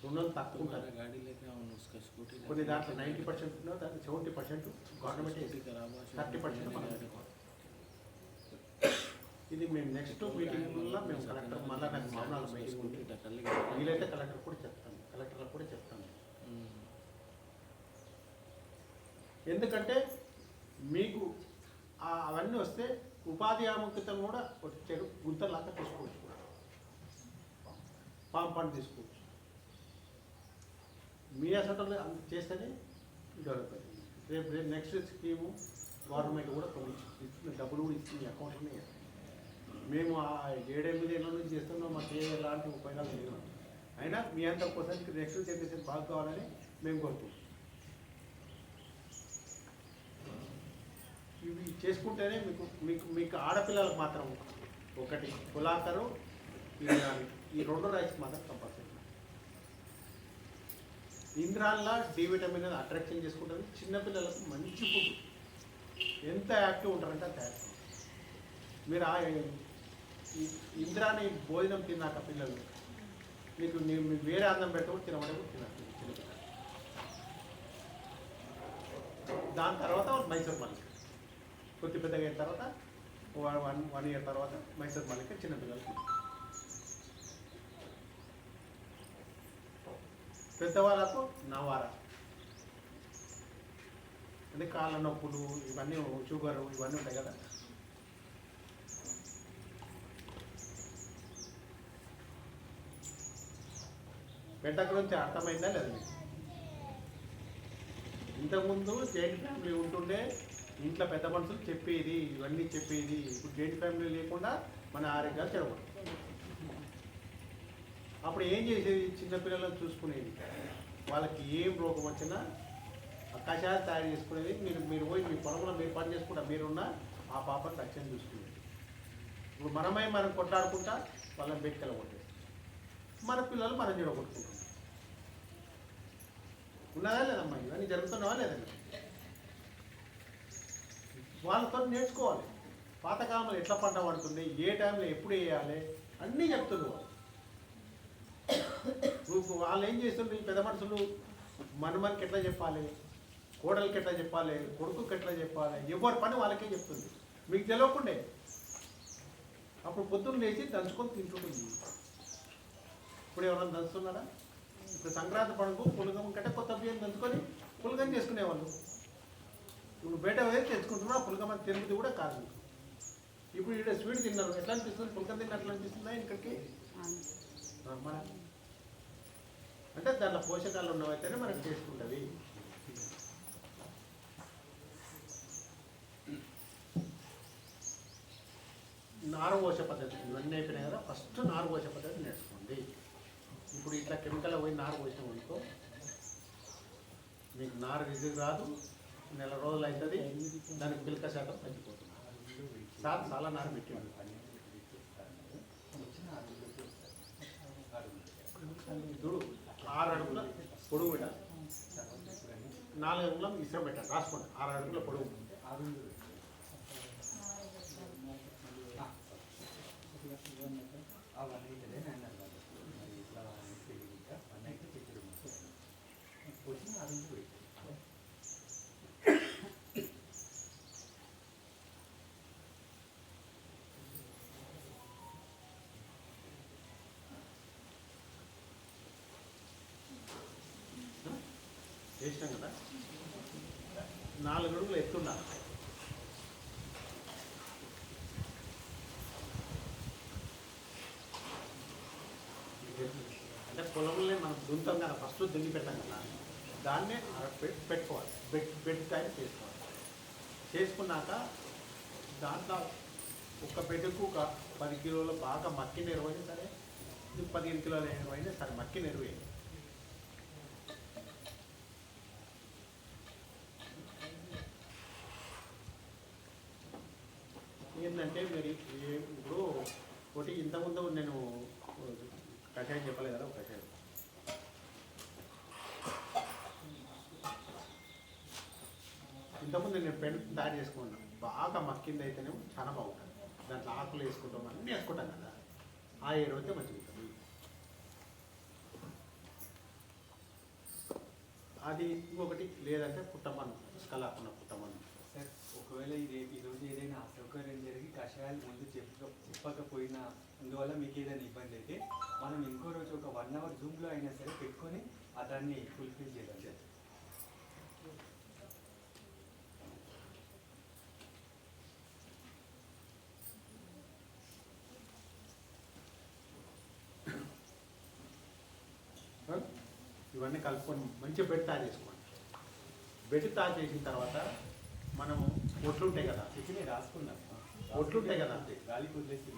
రుణం తక్కువ ఉంటుంది. కొన్ని దాంట్లో 90% ఉన్నా దాంట్లో 70% గవర్నమెంట్ 30% మనం. ఇది మేము నెక్స్ట్ మీటింగ్లో మేము కలెక్టర్ మళ్ళీ నాకు మామూలు మీటింగ్ ఉంటుంది, వీలైతే కలెక్టర్ కూడా చెప్తాను, కలెక్టర్లకు కూడా చెప్తాను. ఎందుకంటే మీకు అవన్నీ వస్తే ఉపాధి ఆముఖితం కూడా చెడు గుంతలాగా తీసుకోవచ్చు, కూడా పాము పండు తీసుకోవచ్చు. మీ అసలు చేస్తేనే డెవలప్ అవుతుంది. రేపు నెక్స్ట్ స్కీము గవర్నమెంట్ కూడా కొన్ని ఇచ్చిన డబ్బులు కూడా ఇచ్చి మీ అకౌంట్లోనే. మేము 7-8 ఏళ్ళ నుంచి చేస్తున్నాం, మాకు ఎలాంటి ఉపయోగాలు లేవు. అయినా మీ అంత ఒక్కసారికి నెక్స్ట్ జనరేషన్ బాగా కావాలని మేము కోరుకుంటాం. ఇవి చేసుకుంటేనే మీకు ఆడపిల్లలకు మాత్రం ఒకటి కులాకరు ఈ 2 రైస్ మాత్రం కంపల్సరీ. ఇంద్రాన్లా డి విటమిన్ అట్రాక్షన్ చేసుకుంటుంది. చిన్నపిల్లలకు మంచి ఫుడ్, ఎంత యాక్టివ్ ఉంటారంటే అంత యాక్టివ్. మీరు ఇంద్రాని భోజనం తిన్నాక పిల్లలు మీకు వేరే అన్నం పెట్టకుండా తినమని కూడా తినాలి. దాని తర్వాత మైసూర్ మల్లిక కొద్ది పెద్దగా అయిన తర్వాత 1 ఇయర్ తర్వాత మైసూర్ మల్లిక చిన్నపిల్లలకి. పెద్దవాళ్ళకు నవార అంటే కాళ్ళ నొప్పులు ఇవన్నీ, షుగరు ఇవన్నీ ఉంటాయి కదా. పెద్ద గురించి అర్థమైందా లేదు మీకు? ఇంతకుముందు జాయింట్ ఫ్యామిలీ ఉంటుండే, ఇంట్లో పెద్ద మనుషులు చెప్పేది, ఇవన్నీ చెప్పేది. ఇప్పుడు జాయింట్ ఫ్యామిలీ లేకుండా మన ఆరోగ్యాలు చెడగొట్టు. అప్పుడు ఏం చేసేది? చిన్నపిల్లలను చూసుకునేది. వాళ్ళకి ఏం రోగం వచ్చినా ఆ కషాయాలు తయారు చేసుకునేది మీరు మీరు పోయి మీ పొలంలో మీరు పని చేసుకుంటా మీరున్న ఆ పాపను రక్షణ చూసుకునేది. ఇప్పుడు మనం కొట్లాడుకుంటా వాళ్ళని బెక్కలు కొట్టేది, మన పిల్లలు మనం చెడగొట్టుకుంటున్నాం. ఉన్నదా లేదమ్మా? ఇవన్నీ జరుగుతున్నావా లేదండి? వాళ్ళతో నేర్చుకోవాలి. పాతకాలంలో ఎట్లా పంట పడుతుంది, ఏ టైంలో ఎప్పుడు వేయాలి అన్నీ చెప్తున్నారు వాళ్ళు. ఇప్పుడు వాళ్ళు ఏం చేస్తుండ్రు, ఈ పెద్ద మనుషులు మనకి ఎట్లా చెప్పాలి, కోడలికి ఎట్లా చెప్పాలి, కొడుకుకి ఎట్లా చెప్పాలి, ఎవరి పని వాళ్ళకే చెప్తుంది. మీకు తెలియకుండే అప్పుడు పొద్దున్న లేచి దంచుకొని తింటుంటుంది. ఇప్పుడు ఎవరైనా దంచుతున్నారా? ఇప్పుడు సంక్రాంతి పండుగ పులగం కంటే కొత్త బియ్యం దంచుకొని పులగం చేసుకునేవాళ్ళు. ఇప్పుడు బయట వేసి తెచ్చుకుంటున్నా పులగం అని తిరుగుతుంది కూడా కాదు. ఇప్పుడు ఇక్కడ స్వీట్ తిన్నారు, ఎట్లా అనిపిస్తుంది? పులగం తిన్న అట్లా అనిపిస్తుందా ఇక్కడికి? మన అంటే దాంట్లో పోషకాలు ఉన్నవైతేనే మనకు చేసుకుంటుంది. నారుపోసే పద్ధతి ఇవన్నీ అయిపోయినాయి కదా, ఫస్ట్ నారుపోసే పద్ధతి నేర్చుకోండి. ఇప్పుడు ఇట్లా కెమికల్ పోయి నారు పోసినాం అనుకో, మీకు నారు రిజర్వ్ రాదు, నెల రోజులు అవుతుంది, దానికి పిలక శాతం తగ్గిపోతుంది. సార్ చాలా నారు పెట్టిండు, చూడు 6 అడుగుల పొడుగు పెట్టాలి, 4 అడుగుల ఇసుక పెట్టాలి, రాసుకోండి. 6 అడుగుల పొడుగు, వేసినాం కదా. 4 అడుగులు ఎత్తుండాలి. అంటే పొలంలో మనం దుంతాం కదా, ఫస్ట్ దున్ని పెట్టాం కదా, దాన్నే పెట్టుకోవాలి. బెడ్ టైం చేసుకోవాలి. చేసుకున్నాక దాంట్లో ఒక బెడ్కు ఒక 10 కిలోలు బాగా మక్కిన ఎరువైనా సరే, 15 కిలోల ఎరువైనా సరే, మక్కిన ఎరువే. ఏంటంటే మీరు ఇప్పుడు ఒకటి ఇంతకుముందు నేను కషాయం చెప్పలేదు కదా, ఒక కషాయం ఇంతకుముందు నేను పెండు తయారు చేసుకున్నాను. బాగా మక్కింది అయితేనేమో చాలా బాగుంటుంది. దాంట్లో ఆకులు వేసుకుంటాం, అన్నీ వేసుకుంటాం కదా, ఆ ఎరువు అయితే మంచిగా ఉంటుంది. అది ఇంకొకటి లేదంటే పుట్టమన్ను, ఇసుకలాకున్న పుట్టమన్ను. సార్ ఒకవేళ ఈరోజు ఏదైనా అసౌకర్యం జరిగి కషాయాలు ముందు చెప్పకపోయినా అందువల్ల మీకు ఏదైనా ఇబ్బంది అయితే మనం ఇంకో రోజు ఒక 1 అవర్ జూమ్లో అయినా సరే పెట్టుకొని దాన్ని ఫుల్ఫిల్ చేద్దాం సార్. ఇవన్నీ కలుపుకొని మంచిగా బెడ్ తయారు చేసుకోండి. బెడ్ తయారు చేసిన తర్వాత మనము ఒట్లు ఉంటాయి కదా, చికెన్ రాసుకున్నాం, ఒట్లు ఉంటాయి కదా, గాలి కుదిలేసి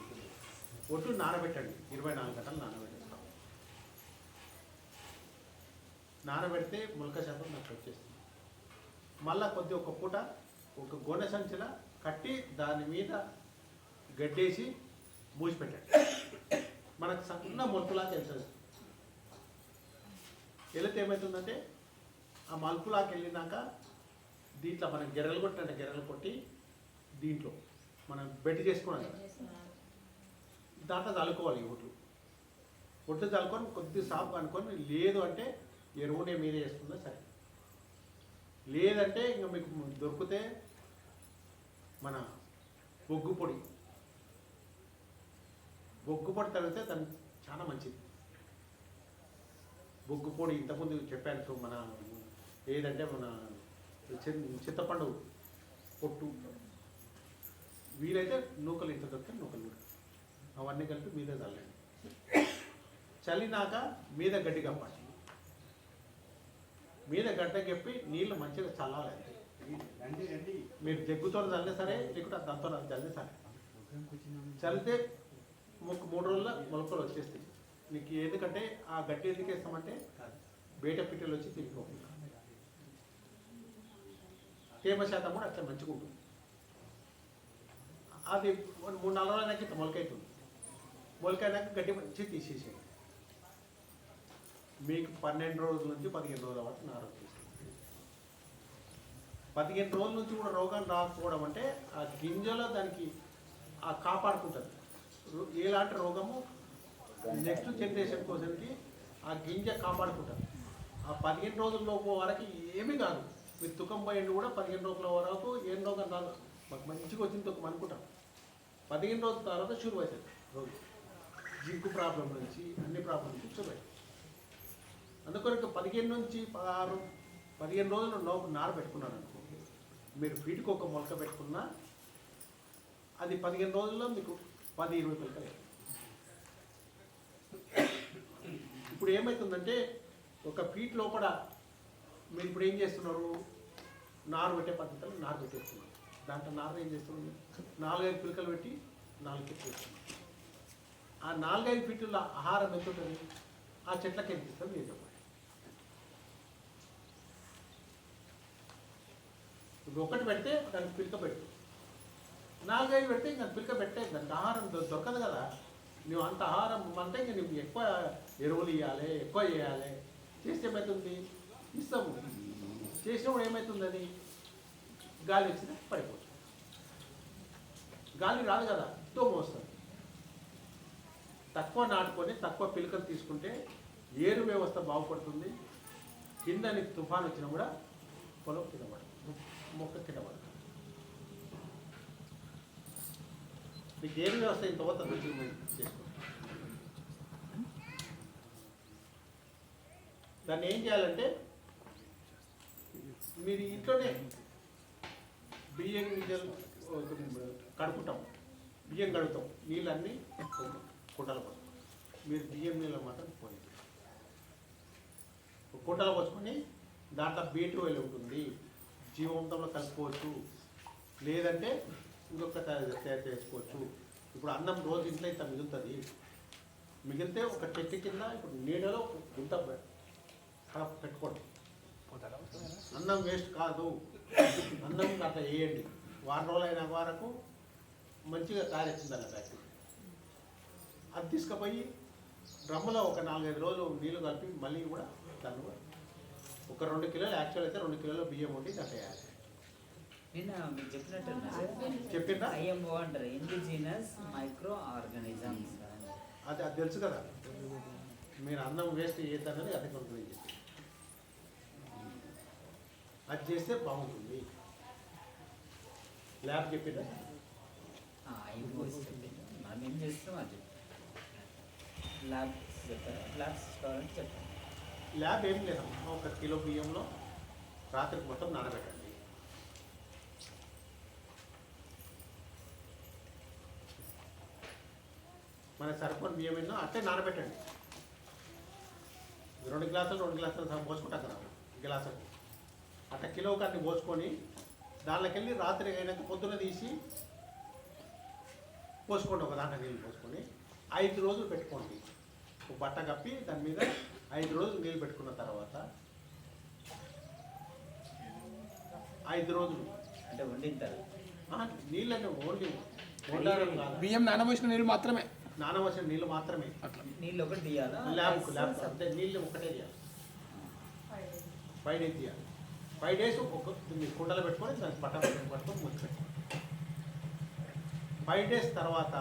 ఒట్లు నానబెట్టండి. 24 గంటలు నానబెట్టేస్తాం. నానబెడితే మొలక శాతం నాకు వచ్చేస్తుంది. మళ్ళీ ఒక పూట ఒక గోనె సంచిలా కట్టి దాని మీద గడ్డేసి మూసిపెట్టండి. మనకు సన్న మొలకలా తెలుస్తుంది. వెళితే ఏమవుతుందంటే ఆ మలుపులాకి వెళ్ళినాక దీంట్లో మనం గెర్రెలు కొట్టినట్టు గెర్రెలు కొట్టి దీంట్లో మనం బెడ్ చేసుకున్నాం కదా, దాంట్లో చల్లుకోవాలి. ఒడ్లు చల్లుకొని కొద్ది సాపు అనుకొని, లేదు అంటే ఎరువునే మీద వేసుకున్నా సరే, లేదంటే ఇంకా మీకు దొరికితే మన బొగ్గు పొడి తగిలితే దానికి చాలా మంచిది. బొగ్గు పొడి ఇంతకుముందు చెప్పాను, మన ఏదంటే మన చింతపండు పొట్టు, వీలైతే నూకలు ఇంత దొరికితే నూకలు కూడా అవన్నీ కలిపి మీద చల్లండి. చల్లినాక మీద గడ్డి కప్పండి. మీద గడ్డ కప్పి నీళ్ళు మంచిగా చల్లాలి. మీరు జగ్గుతో చల్లినా సరే, లేకుంటే దాంతో చల్లినా సరే, చల్లితే 3 రోజుల మొలకలు వచ్చేస్తాయి మీకు. ఎందుకంటే ఆ గడ్డి ఎందుకు వేస్తామంటే బయట పిట్టలు వచ్చి తిరిగిపోకుండా తేమ శాతం కూడా అట్లా మంచిగా ఉంటుంది. అది 3-4 రోజులకి ఇంత మొలకైతుంది. మొలకైనాక గడ్డి మంచి తీసేసేయండి. మీకు 12 రోజుల నుంచి 15 రోజుల వరకు నారు వచ్చేస్తుంది. 15 రోజుల నుంచి కూడా రోగం రాకపోవడం అంటే ఆ గింజలో దానికి కాపాడుకుంటుంది. ఎలాంటి రోగము నెక్స్ట్ జనరేషన్ కోసంకి ఆ గింజ కాపాడుకుంటుంది. ఆ 15 రోజుల లోపు వరకు ఏమీ కాదు. మీరు తుకం పోయింది కూడా 15 రోజుల వరకు ఏం రోగం రాదు. మాకు మంచిగా వచ్చింది తుకం అనుకుంటాం. 15 రోజుల తర్వాత షురు అవుతుంది రోజు. జింకు ప్రాబ్లం నుంచి అన్ని ప్రాబ్లం నుంచి షురు అవుతుంది. అందుకొరకు 15 నుంచి 15 రోజులు లోపు నారు పెట్టుకున్నాను అనుకో, మీరు ఫీట్కి ఒక మొలక పెట్టుకున్నా అది 15 రోజుల్లో మీకు 10-20 పిలకలు. ఇప్పుడు ఏమవుతుందంటే ఒక ఫీట్ లోపల మీరు ఇప్పుడు ఏం చేస్తున్నారు, నారు పెట్టే పద్ధతిలో నారు పెట్టేస్తున్నారు. దాంట్లో నారు ఏం చేస్తున్నారు, 4-5 పిలకలు పెట్టి 4 ఫీట్లు వేస్తున్నారు. ఆ 4-5 ఫీట్ల ఆహారం ఎంత ఉంటుంది, ఆ చెట్లకి ఎంత ఇస్తుంది మీరు చెప్పండి. ఇప్పుడు ఒకటి పెడితే దానికి పిలక పెట్టు, 4-5 పెడితే ఇంకా పిలక పెట్టే దానికి ఆహారం దొరకదు కదా. నువ్వు అంత ఆహారం అంటే ఇంక నువ్వు ఎక్కువ ఎరువులు ఇవ్వాలి, ఎక్కువ చేయాలి. చేస్తే ఏమవుతుంది, ఇస్తాము. చేసినప్పుడు ఏమవుతుంది, అది గాలి వచ్చినా పడిపోతుంది. గాలి రాదు కదా, దోమ వస్తుంది. తక్కువ నాటుకొని తక్కువ పిలకలు తీసుకుంటే ఏరు వ్యవస్థ బాగుపడుతుంది. కింద నీకు తుఫాన్ వచ్చినా కూడా పొలం కింద పడుతుంది, మొక్క కింద పడుతుంది. మీకు ఏరు వ్యవస్థ ఇంత పోతుంది చేసుకోండి. దాన్ని ఏం చేయాలంటే మీరు ఇంట్లోనే బియ్యం గింజలు కడుకుంటాం, బియ్యం కడుగుతాం, నీళ్ళన్నీ కుండలు పోస్తాం. మీరు బియ్యం నీళ్ళు మాత్రం పోయి కుండలు పోసుకొని దాంట్లో బీట్రూట్ ఉంటుంది, జీవంతంలో కలుపుకోవచ్చు, లేదంటే ఇంకొక తయారు చేసుకోవచ్చు. ఇప్పుడు అన్నం రోజు ఇంట్లో ఇంత మిగులుతుంది. మిగిలితే ఒక చెట్టు కింద ఇప్పుడు నీడలో గుంత పెట్టుకోండి. అన్నం వేస్ట్ కాదు, అన్నం అట్లా వేయండి. వారం రోజులు అయిన వరకు మంచిగా తయారవుతుంది అన్న ఫ్యాక్టరీ. అది తీసుకుపోయి డ్రమ్ములో ఒక 4-5 రోజులు నీళ్ళు కలిపి మళ్ళీ కూడా దాన్ని ఒక 2 కిలోలు, యాక్చువల్ అయితే 2 కిలోల బియ్యం ఉండి దాంట్లో వేయాలి. నిన్న మీరు చెప్పినట్టు చెప్పిందా? ఐఎంఓ అంటారు, ఇండిజినస్ మైక్రో ఆర్గానిజమ్స్. అది తెలుసు కదా. మీరు అన్నం వేస్ట్ చేయొద్దన్నది అది కంప్లీట్ చేసి అది చేస్తే బాగుంటుంది. ల్యాబ్ చెప్పిందా? ఐఎంఓ మనం ఏం చేస్తాం అది ల్యాబ్స్ చెప్పారు. ల్యాబ్స్ కావాలంటే చెప్పండి. ల్యాబ్ ఏం లేదమ్మా, 1 కిలో బియ్యంలో రాత్రికి మొత్తం నానబెట్టండి. మన సరిపోని బియ్యం ఎన్నో అట్టే నానబెట్టండి. 2 గ్లాసులు సగం పోసుకుంటాం కదా గ్లాసులు, అట్లా కిలో కన్ని పోసుకొని దాంట్లోకి వెళ్ళి రాత్రి అయినాక పొద్దున్న తీసి పోసుకోండి. ఒక దాంట్లో నీళ్ళు పోసుకొని 5 రోజులు పెట్టుకోండి. ఒక బట్ట కప్పి దాని మీద 5 రోజులు నీళ్ళు పెట్టుకున్న తర్వాత 5 రోజులు అంటే వండింటారు నీళ్ళని ఓన్లీ వండడం కాదు, బియ్యం నానబోసిన నీళ్ళు మాత్రమే, నానవలసిన నీళ్ళు మాత్రమే. నీళ్ళు ఒకటి తీయాలా? ల్యాబ్ అంటే నీళ్ళు ఒకటే తీయాలి, 5 days తీయాలి. 5 days ఒక కుండలు పెట్టుకొని దానికి పట్టుకొని ముందు పెట్టుకోండి. 5 days తర్వాత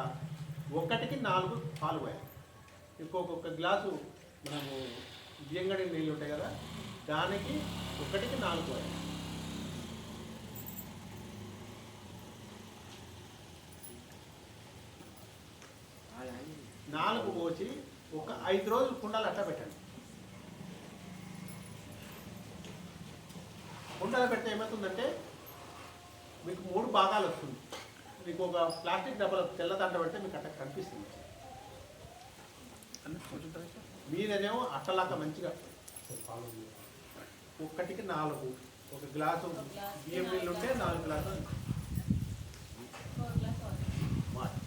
1కి 4 పాలు పోయాలి. ఇంకొక గ్లాసు మనము బియ్యంగడి నీళ్ళు ఉంటాయి కదా, దానికి 1కి 4 పోయాలి. నాలుగు పోసి ఒక 5 రోజులు కుండలు అట్లా పెట్టండి. కుండలు పెడితే ఏమవుతుందంటే మీకు 3 భాగాలు వస్తుంది. మీకు ఒక ప్లాస్టిక్ డబ్బాలో తెల్ల దాంట్లో పెడితే మీకు అట్లా కనిపిస్తుంది. మీదనేమో అట్టలాగా మంచిగా 1కి 4 ఒక గ్లాసు బియ్యం నీళ్ళు ఉంటే 4 గ్లాసులు వాటర్.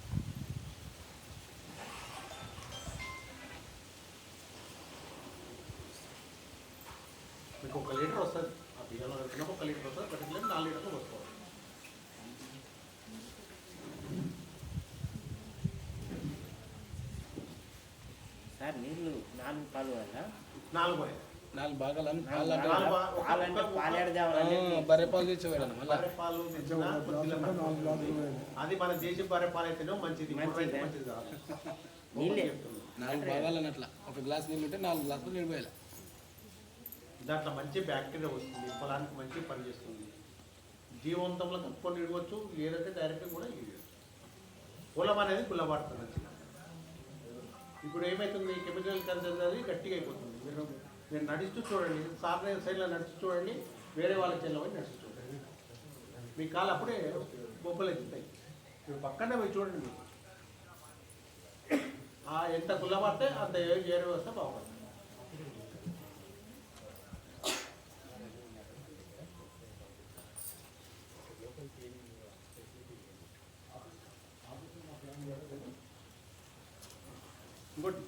నాలుగు పాలు కదా 4 పోయాలి. 4 భాగాలని పాలంటే పాలేడు తేవాలంటే బర్రె పాలు తెచ్చేవాడు మళ్ళీ బర్రె పాలు తెచ్చినా కొద్దిగా తక్కువ. అది మన దేశం బర్రె పాలు అయితేనే మంచిది, మంచిదే. మంచిది కాదు. నీళ్ళే. 4 భాగాలని అట్లా ఒక గ్లాస్ నీళ్ళు ఉంటే 4 గ్లాసులు నీళ్ళు పోయాలి. దాంట్లో మంచి బ్యాక్టీరియా వస్తుంది, పొలానికి మంచి పని చేస్తుంది. జీవవంతంలో కలుపుకొని ఇవ్వచ్చు, లేదంటే డైరెక్ట్ కూడా ఇవ్వచ్చు. పొలం అనేది గుల్లబాడుతుంది. ఇప్పుడు ఏమవుతుంది, కెమికల్ కన్సెంట్ అనేది గట్టిగా అయిపోతుంది. మీరు నడుస్తూ చూడండి, సాధారణ సైడ్లో నడుస్తూ చూడండి, వేరే వాళ్ళ చేతిలో పోయి నడుస్తూ చూడండి, మీ కాలు అప్పుడే బొబ్బలు ఎత్తుతాయి. మీరు పక్కనే పోయి చూడండి, మీరు ఎంత గుల్లబడితే అంత ఏరు వస్తే బాగుంటుంది.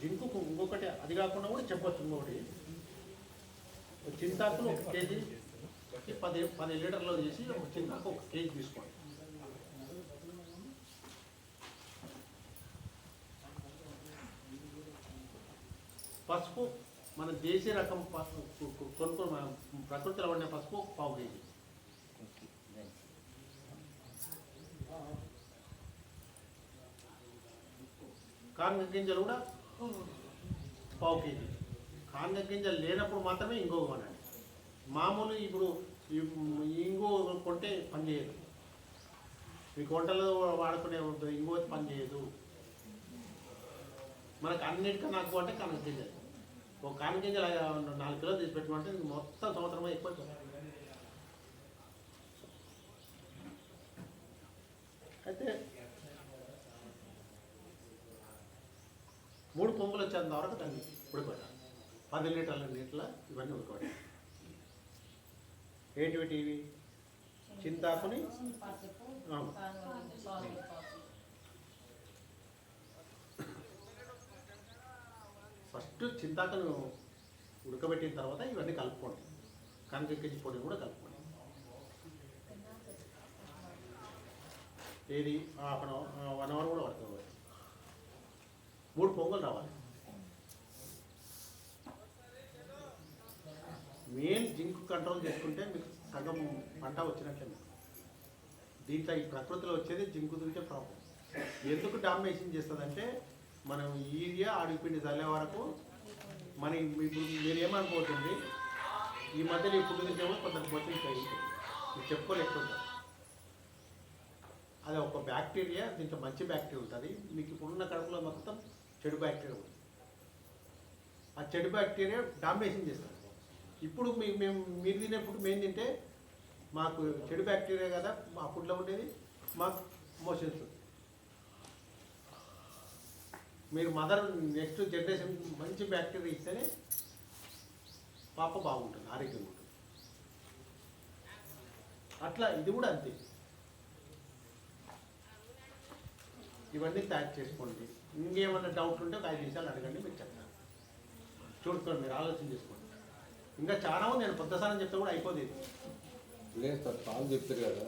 ఇంకొకటి అది కాకుండా కూడా చెప్పొచ్చు. ఇంకొకటి చింతాకులు 1 కేజీ 10 లీటర్లో చేసి ఒక చింతాకు 1 కేజీ తీసుకోండి. పసుపు మన దేశీ రకం కొనుక్కొని మన ప్రకృతిలో ఉండే పసుపు 1/4 కేజీ. కాంగ గింజలు కూడా 1/4 కేజీ. కాంగ గింజలు లేనప్పుడు మాత్రమే ఇంగువ కొనండి. మామూలు ఇప్పుడు ఇంగువ కొంటే పని చేయదు, మీకు వంటలో వాడుకునే ఇంగువ పని చేయదు. మనకు అన్నిటికన్నా నాకు అంటే కాంగ గింజలు. ఒక కాంగ గింజలు 4 కిలోలు తీసి పెట్టుకుంటే మొత్తం సంవత్సరమే ఎక్కువ. అయితే 3 పొంగులు వచ్చేంత వరకు దాన్ని ఉడకబెట్టాలి. 10 లీటర్ల నీటిలో ఇవన్నీ ఉడకబెట్టాలి. ఏంటివి ఇవి? చింతాకుని ఫస్ట్ చింతాకును ఉడకబెట్టిన తర్వాత ఇవన్నీ కలుపుకోండి. కనక కేజీ పొడి కూడా కలుపుకోండి. ఏది 1 అవర్ కూడా పడుతుంది. 3 పొంగులు రావాలి. మెయిన్ జింక్ కంట్రోల్ చేసుకుంటే మీకు సగం పంట వచ్చినట్లే. మీకు దీంట్లో ఈ ప్రకృతిలో వచ్చేది జింకు గురించే ప్రాబ్లం. ఎందుకు డామినేషన్ చేస్తుందంటే మనం యూరియా అడుగుపిండి చల్లే వరకు మన ఇప్పుడు మీరు ఏమనుకోతుంది, ఈ మధ్యలో ఇప్పుడు తింటేమో కొందరు బొచ్చులు పెరుగుతుంది, మీరు చెప్పుకోలేకపోతారు. అది ఒక బ్యాక్టీరియా, దీంట్లో మంచి బ్యాక్టీరియా ఉంటుంది. మీకు ఇప్పుడున్న కడుపులో మొత్తం చెడు బ్యాక్టీరియా ఉంటుంది. ఆ చెడు బ్యాక్టీరియా డామినేషన్ చేస్తుంది. ఇప్పుడు మీరు తినే ఫుడ్ మేము తింటే మాకు చెడు బ్యాక్టీరియా కదా మా ఫుడ్లో ఉండేది, మాకు మోషన్స్. మీరు మదర్ నెక్స్ట్ జనరేషన్ మంచి బ్యాక్టీరియా ఇస్తేనే పాప బాగుంటుంది, ఆరోగ్యంగా ఉంటుంది. అట్లా ఇది కూడా అంతే. ఇవన్నీ తయారు చేసుకోండి. ఇంకేమన్నా డౌట్ ఉంటే ఒక 5 నిమిషాలు అడగండి, మీకు చెప్తాను. చూడుకోండి, మీరు ఆలోచన చేసుకోండి. ఇంకా చాలా ఉంది, నేను పొద్దుసారం చెప్తే కూడా అయిపోతుంది. లేదు సార్, పాలు చెప్తారు కదా,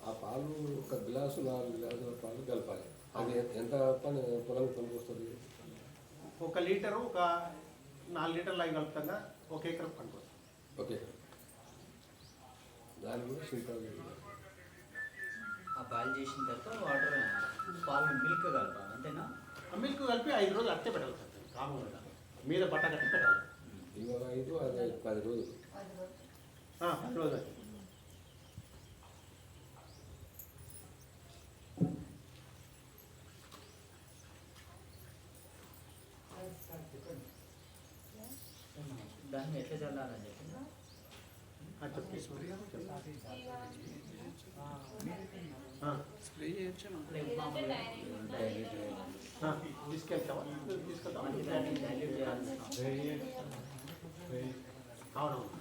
ఆ పాలు 1 గ్లాసు 4 గ్లాసుల పాలు కలపాలి. అది ఎంత పని పొలానికి పనికి వస్తుంది? 1 లీటరు ఒక 4 లీటర్లు అవి కలుపుతాగా 1 ఎకరం పనికి వస్తుంది. ఓకే, దాన్ని కూడా సింపుల్. ఆ బాయిల్ చేసిన తర్వాత వాటర్ పాలు మిల్క్ కలపాలి, అంతేనా? ఆ మిల్క్ కలిపి 5 రోజులు అట్టే పెట్టాలి సార్. కామన్గా మీద బట్ట కట్టి పెట్టాలి. ఇవాళ 5 అది 10 రోజులు. 10 రోజులు. దాన్ని ఎట్లా చల్లాలని చెప్పి స్ప్రే చేయొచ్చు. తీసుకెళ్తావా? తీసుకెళ్తావా? అవునవును.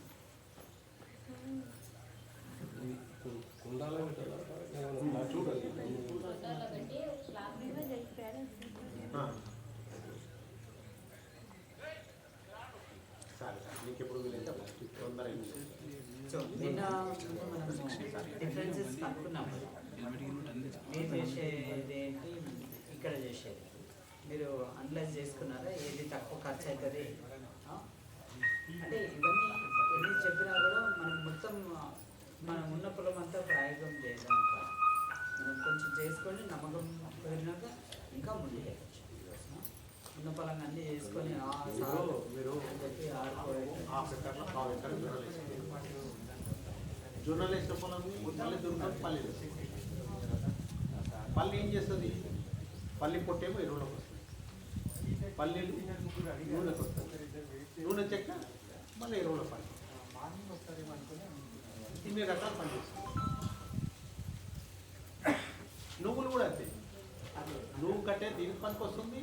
కుండాలో చూడాలి. సరే సార్, మీకు ఎప్పుడు వీలైతే తొందరగా. సో నిన్న డిఫరెన్సెస్ కనుక్కున్నాము. మీరు చేసేది ఏంటి, ఇక్కడ చేసేది మీరు అనలైజ్ చేసుకున్నారా ఏది తక్కువ ఖర్చు అవుతుంది అంటే ఇవన్నీ ఎన్ని చెప్పినా కూడా మనం మొత్తం మనం ఉన్న పొలం అంతా ప్రయోగం చేద్దాం మనం కొంచెం చేసుకొని నమ్మకం పెరిగినాక ఇంకా ముందుకు వెళ్ళచ్చు ఉన్న పొలంగా అన్నీ చేసుకొని మీరు అని చెప్పి ఆడుకోవడం హాఫ్ ఎకర్లో పావు ఎకర్ జొన్నలు వేసిన పొలం మళ్ళీ దుర్గం పల్లి పల్లి ఏం చేస్తుంది పల్లి పొట్టేమో ఎరువులోకి వస్తుంది పల్లీలు నూనెకి వస్తుంది నూనె చెక్క మళ్ళీ ఎరువులో పని ఇన్ని రకాల పని చేస్తుంది నువ్వులు కూడా అంతే నువ్వు కట్టే దీనికి పనికి వస్తుంది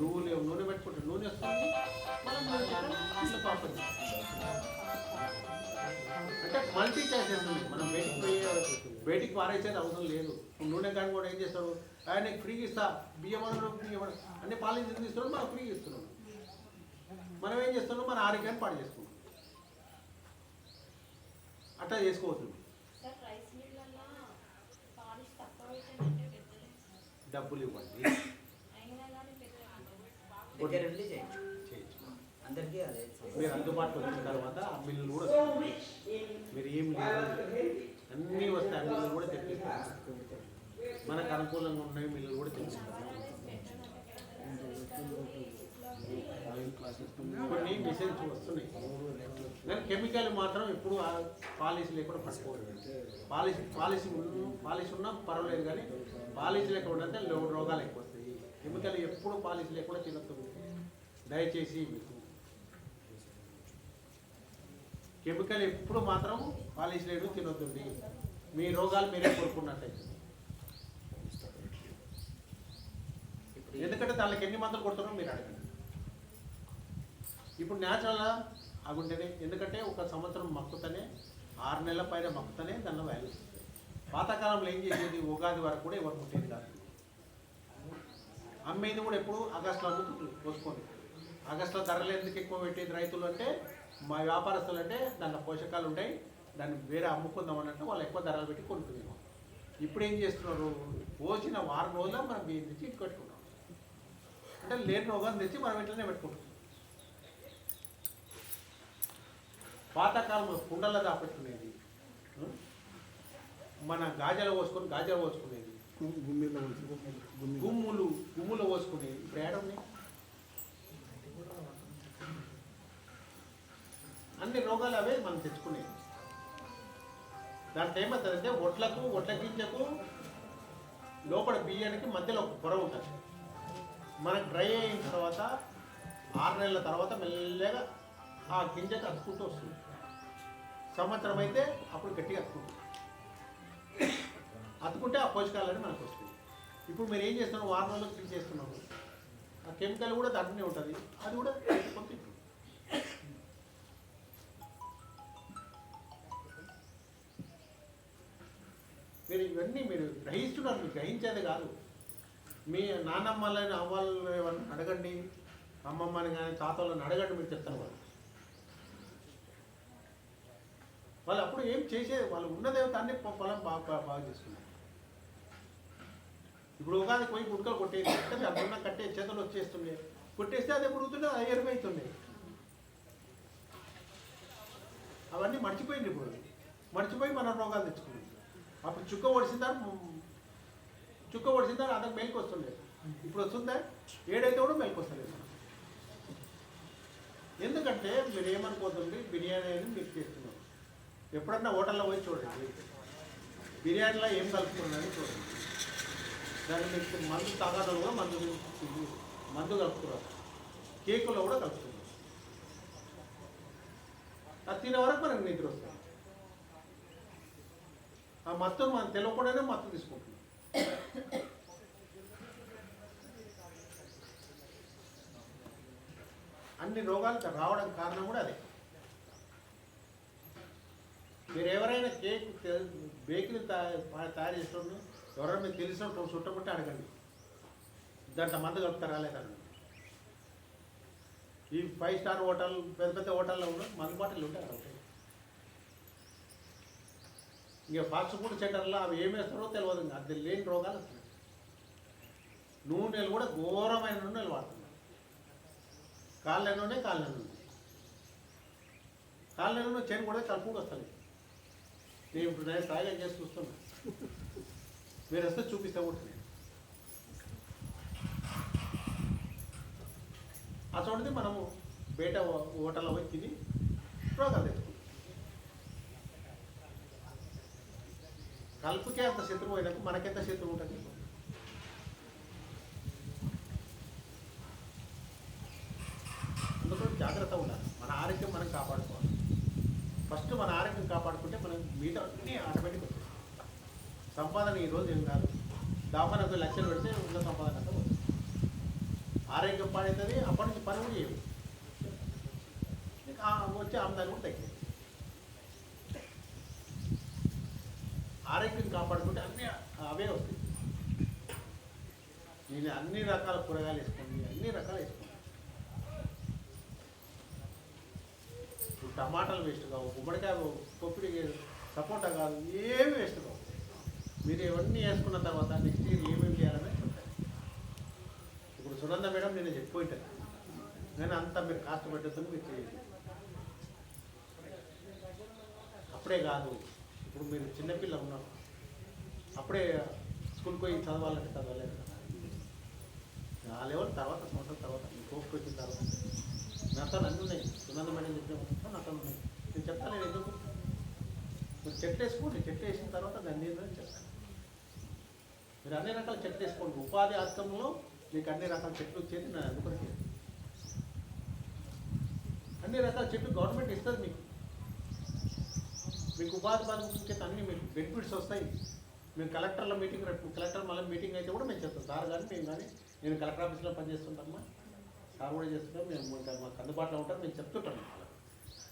నువ్వులు నూనె పెట్టుకుంటే నూనె వస్తుంది మనం ఇట్లా పాపం అంటే మల్టీ చాయిసెస్ ఉంది మనం బయటికి పారేసేది అవసరం లేదు నూనె కానీ కూడా ఏం చేస్తాడు ఆయన ఫ్రీగా ఇస్తా బియ్యం అన్ని పాలన ఎందుకు ఇస్తున్నాడు మనం ఫ్రీగా ఇస్తున్నాం మనం ఏం చేస్తున్నాం మన ఆరోగ్యాన్ని పాడు చేసుకుంటాం అట్లా చేసుకోవద్దు డబ్బులు ఇవ్వండి దగ్గరుండి చేయొచ్చు అందరికీ అదే మీరు అందుబాటులో వచ్చిన తర్వాత ఆ మిల్లులు కూడా వస్తాయి. మీరు ఏం లేదు అన్నీ వస్తాయి ఆ మిల్లులు కూడా తెప్పిస్తారు మనకు అనుకూలంగా ఉన్నాయి మిల్లులు కూడా తెప్పిస్తారు కొన్ని మెసేజ్ వస్తున్నాయి కానీ కెమికల్ మాత్రం ఎప్పుడు పాలిష్ లేకుండా పట్టుకోవద్దు పాలిష్ ఉన్నా పర్వాలేదు కానీ పాలిష్ లేకుండా అంటే రోగాలు ఎక్కువ వస్తాయి కెమికల్ ఎప్పుడు పాలిష్ లేకుండా తినొద్దు దయచేసి మీకు కెమికల్ ఎప్పుడు మాత్రం పాలిష్ లేదు తినొద్దండి మీ రోగాలు మీరే కోరుకున్నట్టయితే ఎందుకంటే దానికి ఎన్ని మందులు కొడుతున్నారో మీరు అడగండి ఇప్పుడు న్యాచురల్గా అగుంటేనే ఎందుకంటే ఒక సంవత్సరం మక్కుతనే 6 నెలల పైన మక్కుతనే దానిలో వాల్యూ పాతకాలంలో ఏం చేసేది ఉగాది వరకు కూడా ఎవరు ముట్టేది కాదు అమ్మేది కూడా ఎప్పుడు ఆగస్టులో అమ్ముతుంది పోసుకొని ఆగస్టులో ధరలు ఎందుకు ఎక్కువ పెట్టేది రైతులు అంటే మా వ్యాపారస్తులు అంటే దాంట్లో పోషకాలు ఉంటాయి దాన్ని వేరే అమ్ముకుందాం అన్నట్టు వాళ్ళు ఎక్కువ ధరలు పెట్టి కొనుక్కునేమో ఇప్పుడు ఏం చేస్తున్నారు పోసిన వారం రోజుల్లో మనం బియ్యం తెచ్చి ఇంటికి పెట్టుకుంటాం అంటే లేని రోగాన్ని తెచ్చి మనం ఇంట్లోనే పెట్టుకుంటాం పాతకాలంలో కుండల్లో దాపెట్టుకునేది మన గాజలు పోసుకునేది గుమ్ములు పోసుకునేది ఇప్పుడు ఏడున్నాయి అన్ని రోగాలు అవే మనం తెచ్చుకునేది దాంట్లో ఏమవుతుందంటే ఒట్ల గింజకు లోపల బియ్యానికి మధ్యలో ఒక పొర ఉంటుంది మనకు డ్రై అయిన తర్వాత 6 నెలల తర్వాత మెల్లగా ఆ గింజకు అతుక్కుంటూ వస్తుంది సంవత్సరం అయితే అప్పుడు గట్టిగా అతుకుంటే ఆ పోషకాలన్నీ మనకు వస్తుంది ఇప్పుడు మీరు ఏం చేస్తున్నారు వారం రోజులకు తీసేస్తున్నారు ఆ కెమికల్ కూడా దాంట్లోనే ఉంటుంది అది కూడా తీసుకొని మీరు ఇవన్నీ మీరు గ్రహిస్తున్నారు మీరు గ్రహించేది కాదు మీ నాన్నమ్మలని అవ్వాలని ఎవరిని అడగండి అమ్మమ్మని కానీ తాతలను అడగండి మీరు చెప్తారు వాళ్ళు అప్పుడు ఏం చేసేది వాళ్ళు ఉన్నదేవతాన్ని పొలం బాగా చేసుకున్నారు ఇప్పుడు ఉగాది పోయి గుడ్కలు కొట్టేది అందున్న కట్టే చేతులు వచ్చేస్తుండే కొట్టేస్తే అది ఎప్పుడు అది ఎరువైతుండే అవన్నీ మర్చిపోయింది ఇప్పుడు మర్చిపోయి మనం రోగాలు తెచ్చుకున్నాం అప్పుడు చుక్క ఒడిసిందా అంతకు మెలకు వస్తుండే ఇప్పుడు వస్తుందా ఏడైతే కూడా మెలకు వస్తలేదు ఎందుకంటే మీరు ఏమనుకోతుంది బిర్యానీ అని మీరు చేస్తున్నారు ఎప్పుడన్నా హోటల్లో పోయి చూడండి బిర్యానీలో ఏం కలుపుకున్నారని చూడండి దాన్ని మీకు మందు తాగాలో కూడా మందు కలుపుతున్నారు కేకులో కూడా కలుపుతున్నారు అది తినే వరకు మనకు నిద్ర వస్తుంది ఆ మత్తును మనం తెలియకుండానే మత్తు తీసుకుంటున్నాం అన్ని రోగాలు రావడానికి కారణం కూడా అదే మీరు ఎవరైనా కేక్ బేకరీ తయారు చేస్తున్నారు ఎవరైనా మీకు తెలిసిన చుట్టముట్టే అడగండి దాంట్లో మందు కలుపుతారా లేదండి ఈ 5 స్టార్ హోటల్ పెద్ద హోటల్లో ఉన్న మందు బాటిల్ ఉంటాయి అక్కడ ఉంటాయి ఇంకా ఫాస్ట్ ఫుడ్ సెంటర్లో అవి ఏమేస్తారో తెలియదు అది లేని రోగాలు వస్తున్నాయి నూనెలు కూడా ఘోరమైన నూనెలు వాడుతున్నారు. కాళ్ళ నూనె చేను కూడా కలుపుకు వస్తలేదు. నేను ఇప్పుడు నేను సాయం చేసి చూస్తున్నా, మీరు వస్తే చూపిస్తే ఉంటుంది. అటువంటిది మనము బయట హోటల్లో పోయి తిని రోగాలు తెచ్చుకుంటాం. కలుపుకే అంత శత్రువు అయినాక మనకెంత శత్రువు ఉంటుంది? అందుకని జాగ్రత్త ఉండాలి. మన ఆరోగ్యం మనం కాపాడుకోవాలి. ఫస్ట్ మన ఆరోగ్యం కాపాడుకుంటే మనం మిగతా అన్నీ ఆటోమేటిక్ వస్తుంది. సంపాదన ఈరోజు ఏం కాదు, దాపానికి లక్షలు పెడితే ఉన్న సంపాదన అంతా వస్తుంది. ఆరోగ్యం పాడవుతుంది, అప్పటి నుంచి పని కూడా చేయవు, వచ్చే ఆమ్దాన్ని కూడా తగ్గింది. ఆరోగ్యం కాపాడుకుంటే అన్నీ అవే వస్తాయి. నేను అన్ని రకాల కూరగాయలు వేసుకోండి, అన్ని రకాలు వేసుకోండి. ఇప్పుడు టమాటాలు వేస్ట్ కావు, గుమ్మడికాయ, పొప్పిడి, సపోటా కాదు, ఏమి వేస్ట్ కావు. మీరు ఇవన్నీ వేసుకున్న తర్వాత నెక్స్ట్ ఇయర్ ఏమేమి చేయాలని చెప్తారు. ఇప్పుడు సునంద మేడం నేను చెప్పిపోయింటాను, నేను అంతా మీరు కాస్ట్ పెట్టద్దని మీరు చేయండి. అప్పుడే కాదు, ఇప్పుడు మీరు చిన్నపిల్ల ఉన్నారు, అప్పుడే స్కూల్కి పోయి చదవాలంటే చదవలేదు కదా. ఆ లెవెల్ తర్వాత సంవత్సరం తర్వాత మీ కోర్టుకు వచ్చిన తర్వాత నాతో అన్నీ ఉన్నాయి. సునంద మేడం చెప్పిన మొత్తం నాతో ఉన్నాయి. నేను చెప్తాను, నేను ఎందుకు మీరు చెట్లు వేసుకోండి. చెట్లు వేసిన తర్వాత దాన్ని ఏంటని చెప్తాను. మీరు అన్ని రకాల చెట్లు వేసుకోండి. ఉపాధి ఆస్కంలో మీకు అన్ని రకాల చెట్లు వచ్చేది నా ఎందుకంటే అన్ని రకాల చెట్లు గవర్నమెంట్ ఇస్తుంది మీకు. మీకు ఉపాధి పథకం అన్ని మీకు బెనిఫిట్స్ వస్తాయి. మేము కలెక్టర్ల మీటింగ్ కలెక్టర్ మళ్ళీ మీటింగ్ అయితే కూడా మేము చెప్తాం. సార్ కానీ మేము కానీ, నేను కలెక్టర్ ఆఫీస్లో పనిచేస్తుంటామా, సార్ కూడా చేస్తున్నాం. మేము ఇంకా మాకు అందుబాటులో ఉంటారు, మేము చెప్తుంటాం.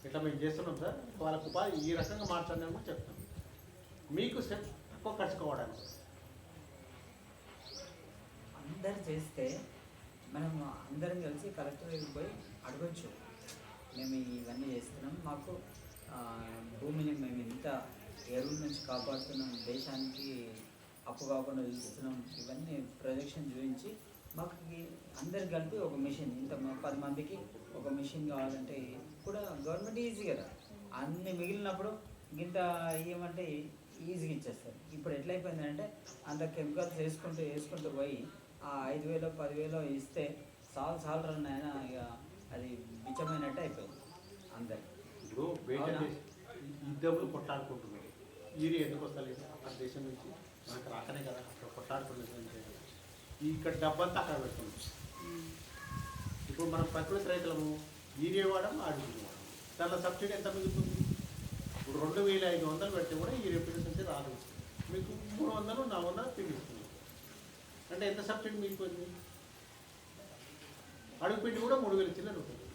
ఇట్లా మేము చేస్తున్నాం సార్, వాళ్ళకు ఉపాధి ఈ రకంగా మార్చండి అని కూడా చెప్తాం. మీకు తక్కువ ఖర్చు కావడానికి అందరు చేస్తే మనం అందరం కలిసి కలెక్టర్ దగ్గరికి పోయి అడగచ్చు, మేము ఇవన్నీ చేస్తున్నాం, మాకు భూమిని మేము ఇంత ఎరువుల నుంచి కాపాడుతున్నాం, దేశానికి అప్పు కాకుండా చూస్తున్నాం, ఇవన్నీ ప్రొజెక్షన్ చూపించి మాకు అందరు కలిపి ఒక మిషన్, ఇంత 10 మందికి ఒక మిషన్ కావాలంటే కూడా గవర్నమెంట్ ఈజీ కదా. అన్ని మిగిలినప్పుడు ఇంత ఏమంటే ఈజీగా ఇచ్చేస్తారు. ఇప్పుడు ఎట్లయిపోయిందంటే అంత కెమికల్స్ వేసుకుంటూ పోయి ఆ 5,000 10,000 ఇస్తే చాలు రన్ అయినా ఇక అది బిచ్చమైనట్టు అయిపోయింది అందరికి. ఇప్పుడు యుద్ధంలో కొట్లాడుకుంటున్నారు. ఈరియా ఎందుకు వస్తలేదు? అక్కడ దేశం నుంచి మనకు రాకనే కదా, అక్కడ కొట్లాడుకునేది. ఇక్కడ డబ్బంతా అక్కడ పెడుతున్నాం. ఇప్పుడు మనం ప్రకృతి రైతులము ఈరియా వాడడం, అడుగులు వాడడం, దానిలో సబ్సిడీ ఎంత మిగులుతుంది? ఇప్పుడు 2,500 పెడితే కూడా ఈరియా పిండి నుంచి రాదు, మీకు 300 400 పిండి ఇస్తుంది. అంటే ఎంత సబ్సిడీ మిగిలిపోయింది? అడుగు పిండి కూడా 3,000 చిల్లర ఉంటుంది,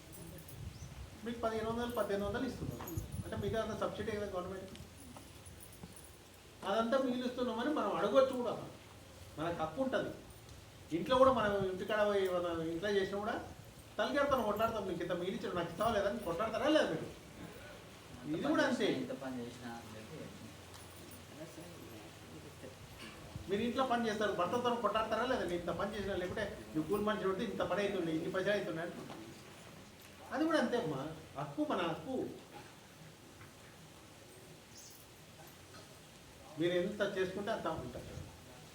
మీకు 1,500 1,800 ఇస్తున్నారు. అంటే మిగతా అంత సబ్సిడీ కదా గవర్నమెంట్. అదంతా మిగిలిస్తున్నామని మనం అడగవచ్చు కూడా, మనకు హక్కు ఉంటుంది. ఇంట్లో కూడా మనం ఇంటికాడ మన ఇంట్లో చేసినా కూడా తలకెడతాను, కొట్లాడతాం. మీకు ఇంత మిగిలించాడు, నాకు ఇస్తావా లేదని కొట్లాడతారా లేదా మీరు? ఇది కూడా అంతే. ఎంత పని చేసినా మీరు ఇంట్లో పని చేస్తారు, భర్తతో కొట్లాడతారా లేదా? నేను ఇంత పని చేసినా, లేకుంటే నువ్వు కూలి మనిషి పడితే ఇంత పని అవుతుండే, ఇన్ని పైసలు అవుతుండే అంటున్నాను. అది కూడా అంతే అమ్మా, హక్కు మన హక్కు. మీరు ఎంత చేసుకుంటే అంత ఉంటారు.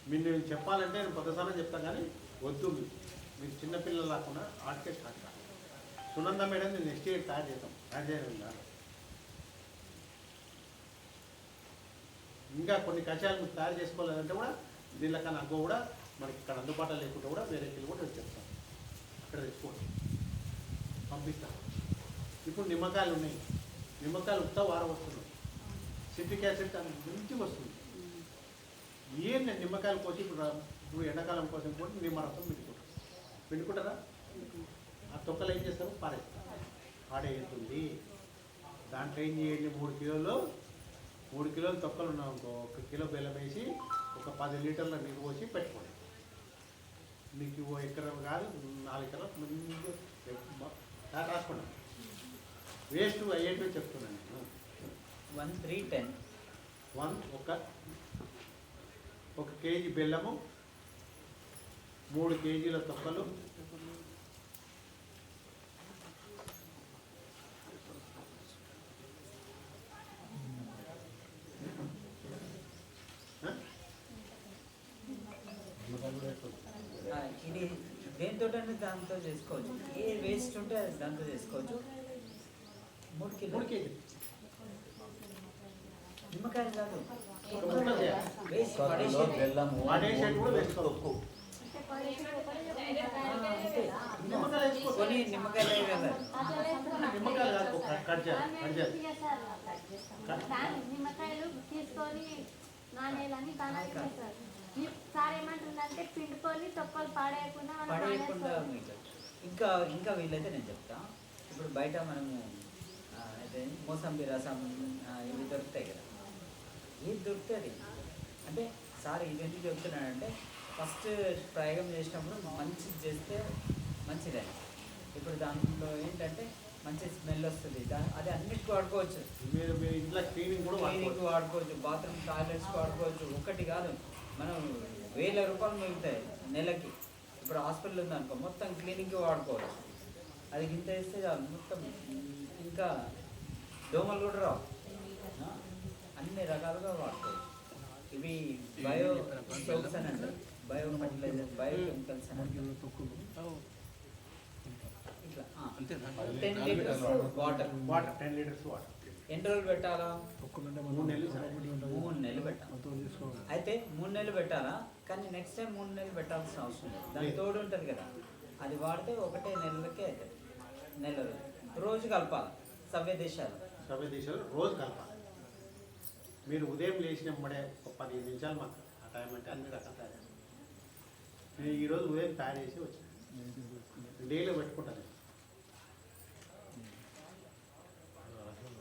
మీరు నేను చెప్పాలంటే నేను పొద్దుసారి చెప్తాను, కానీ వద్దు, మీరు చిన్నపిల్లలు లేకుండా ఆర్కే స్టార్ట్ కాదు. సునంద మేడం నేను నెక్స్ట్ ఇయర్ స్టార్ట్ చేద్దాం, స్టార్ట్ చేయడం కాదు. ఇంకా కొన్ని కషాయాలు మీరు తయారు చేసుకోలేదంటే కూడా దీనికన్నా అగ్గో కూడా మనకి ఇక్కడ అందుబాటులో లేకుంటే కూడా వేరే కూడా చెప్తాం, అక్కడ తెచ్చుకోండి, పంపిస్తాం. ఇప్పుడు నిమ్మకాయలు ఉన్నాయి, నిమ్మకాయలు ఉత్త వారం వస్తున్నాయి. సిట్రిక్ యాసిడ్ దాని మంచిగా వస్తుంది. ఏంటి నిమ్మకాయలు కోసి ఇప్పుడు ఎండాకాలం కోసం కూడా నిమ్మరసం పిండుకుంటారా? ఆ తొక్కలు ఏం చేస్తారు? పారేస్తారు, పాడేస్తుంది. దాంట్లో ఏం చేయండి, 3 కిలోలు తొక్కలు ఉన్నాం, 1 కిలో బెల్లం వేసి ఒక 10 లీటర్ల నీరు పోసి పెట్టుకోండి. మీకు ఎకరం కాదు 4 ఎకరాలు మంచిగా రాసుకున్నాను. వేస్ట్ అయ్యేటివి చెప్తున్నాను నేను. 1310 1 కేజీ బెల్లము, 3 కేజీల తొక్కలు, ఇది దేంతో దాంతో చేసుకోవచ్చు. ఏ వేస్ట్ ఉంటే అది దాంతో చేసుకోవచ్చు. 3 కిలో కేజీలు నిమ్మకాయలు కాదు, ఉంటుంది. వేస్ట్ కర్రలో పడేసేది. బెల్లము, పడేసేది కూడా వేసుకోవచ్చు. తొక్కు. అంతే. నిమ్మకాయలు వేసుకోవచ్చు. కొన్ని నిమ్మకాయలు వేయాలి. నిమ్మకాయలు కాదు, కట్ చేయాలి. నిమ్మకాయలు తీసుకొని నాణేలని కానాలి సార్ ఏమంటుందంటే పిండుకొని తొక్కలు పాడేయకుండా మనం పడేయకుండా నానేసుకోవాలి. ఇంకా వీళ్ళైతే నేను చెప్తా. ఇప్పుడు బయట మనము అయితే మోసంబి రసం ఇవి దొరుకుతాయి కదా, ఇది దొరుకుతుంది. అంటే సార్ ఇది ఎందుకు చెప్తున్నానంటే ఫస్ట్ ప్రయోగం చేసినప్పుడు మంచిది చేస్తే మంచిదే. ఇప్పుడు దాంట్లో ఏంటంటే మంచి స్మెల్ వస్తుంది, అది అన్నిటికీ వాడుకోవచ్చు. మీరు ఇంట్లో క్లీనింగ్ కూడా క్లీనింగ్ వాడుకోవచ్చు, బాత్రూమ్ టాయిలెట్స్ వాడుకోవచ్చు. ఒకటి కాదు, మనం 1000 రూపాయలు మిగులుతాయి నెలకి. ఇప్పుడు హాస్పిటల్ ఉందనుకో మొత్తం క్లీనింగ్కి వాడుకోవచ్చు. అది గింత వేస్తే చాలు మొత్తం. ఇంకా దోమలు కూడా రావు, అన్ని రకాలుగా వాడుకోవచ్చు. ఇవి బయో సోప్స్ అని అంటారు, బయో ఫర్టిలైజర్, బయో కెమికల్స్ అని అంటారు. ఇట్లా 10 లీటర్స్ వాటర్. 10 litres water. ఎన్ని రోజులు పెట్టాలా? 3 నెలలు సార్. 3 నెలలు పెట్టాలి. అయితే 3 నెలలు పెట్టాలా, కానీ నెక్స్ట్ టైం 3 నెలలు పెట్టాల్సిన అవసరం లేదు. దాని తోడు ఉంటుంది కదా, అది వాడితే ఒకటే నెలలకే అవుతుంది. నెల రోజు కలపాలి. సవ్య దేశాలు రోజు కలపాలి. మీరు ఉదయం లేచినప్పుడే ఒక 15 నిమిషాలు మాకు ఆ టైం అంటే అన్ని రకాలు తయారు చేస్తాం. నేను ఈరోజు ఉదయం తయారు చేసి వచ్చాను, డైలీ పెట్టుకుంటాను.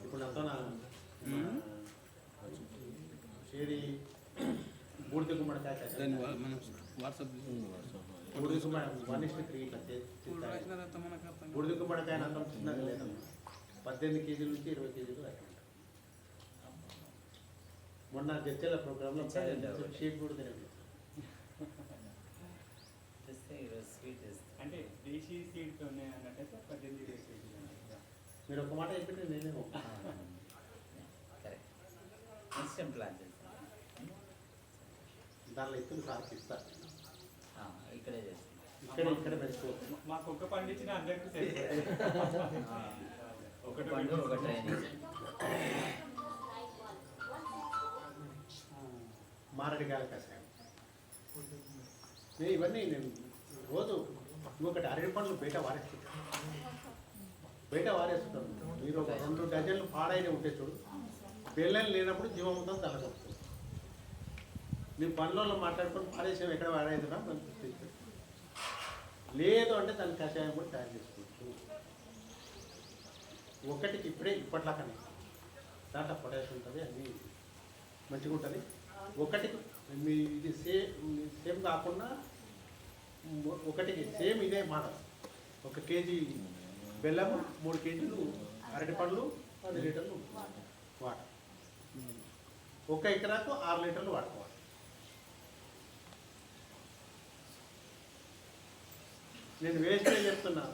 ఇప్పుడు నాతో ఏది బూడిద గుమ్మడికాయ దాన్ని మనం వాట్సాప్ బూడిద గుమ్మడి 1:3 ఇట్లా బూడిద గుమ్మడికాయ అంత చిన్నది లేదమ్మా. 18 కేజీల నుంచి 20 కేజీలు అట్లా. మొన్న చర్చల ప్రోగ్రాంలో షీట్ కూడా తినలేదు. స్వీట్ అంటే దేశీ సీడ్స్ ఉన్నాయి అన్నట్టయితే 18 కేజీలు అన్నట్టుగా. మీరు ఒక మాట చెప్పితే నేనే కరెక్ట్. నెక్స్ట్ టైం ప్లాన్ చేస్తాను. దానిలో ఇస్తున్న సార్కి ఇస్తారు. ఇక్కడే చేస్తాను. ఇక్కడ పెంచుకోవచ్చు. మాకు ఒక్క పండించిన అందరికీ ఒకటి పండు ఒక ట్రైనింగ్. మారడికాయల కషాయం. నేను ఇవన్నీ రోజు ఇంకొకటి అరటి పండ్లు బయట వారేస్తుంటాను. మీరు ఒక 2 డజన్లు పాడైన ఉంటే చూడు, పిల్లలు లేనప్పుడు జీవముతో తలకొస్తుంది. ನೀವು పనులలో మాట్లాడుకొని పారేసాం ఎక్కడ వాడైందిరా మనం గుర్తించాం. లేదు అంటే దాని కషాయం కూడా తయారు చేసుకోవచ్చు. ఒకటికి ఇప్పట్లాకనే దాంట్లో పొటాషియం ఉంటుంది, అన్నీ మంచిగా ఉంటుంది. ఒకటికి మీ ఇది సేమ్ కాకుండా ఒకటికి సేమ్ ఇదే మోడల్. 1 కేజీ బెల్లము, 3 కేజీలు అరటిపండ్లు, 10 లీటర్లు వాటర్. 1 ఎకరాకు 6 లీటర్లు వాడుకోవాలి. నేను వేస్టే చెప్తున్నా,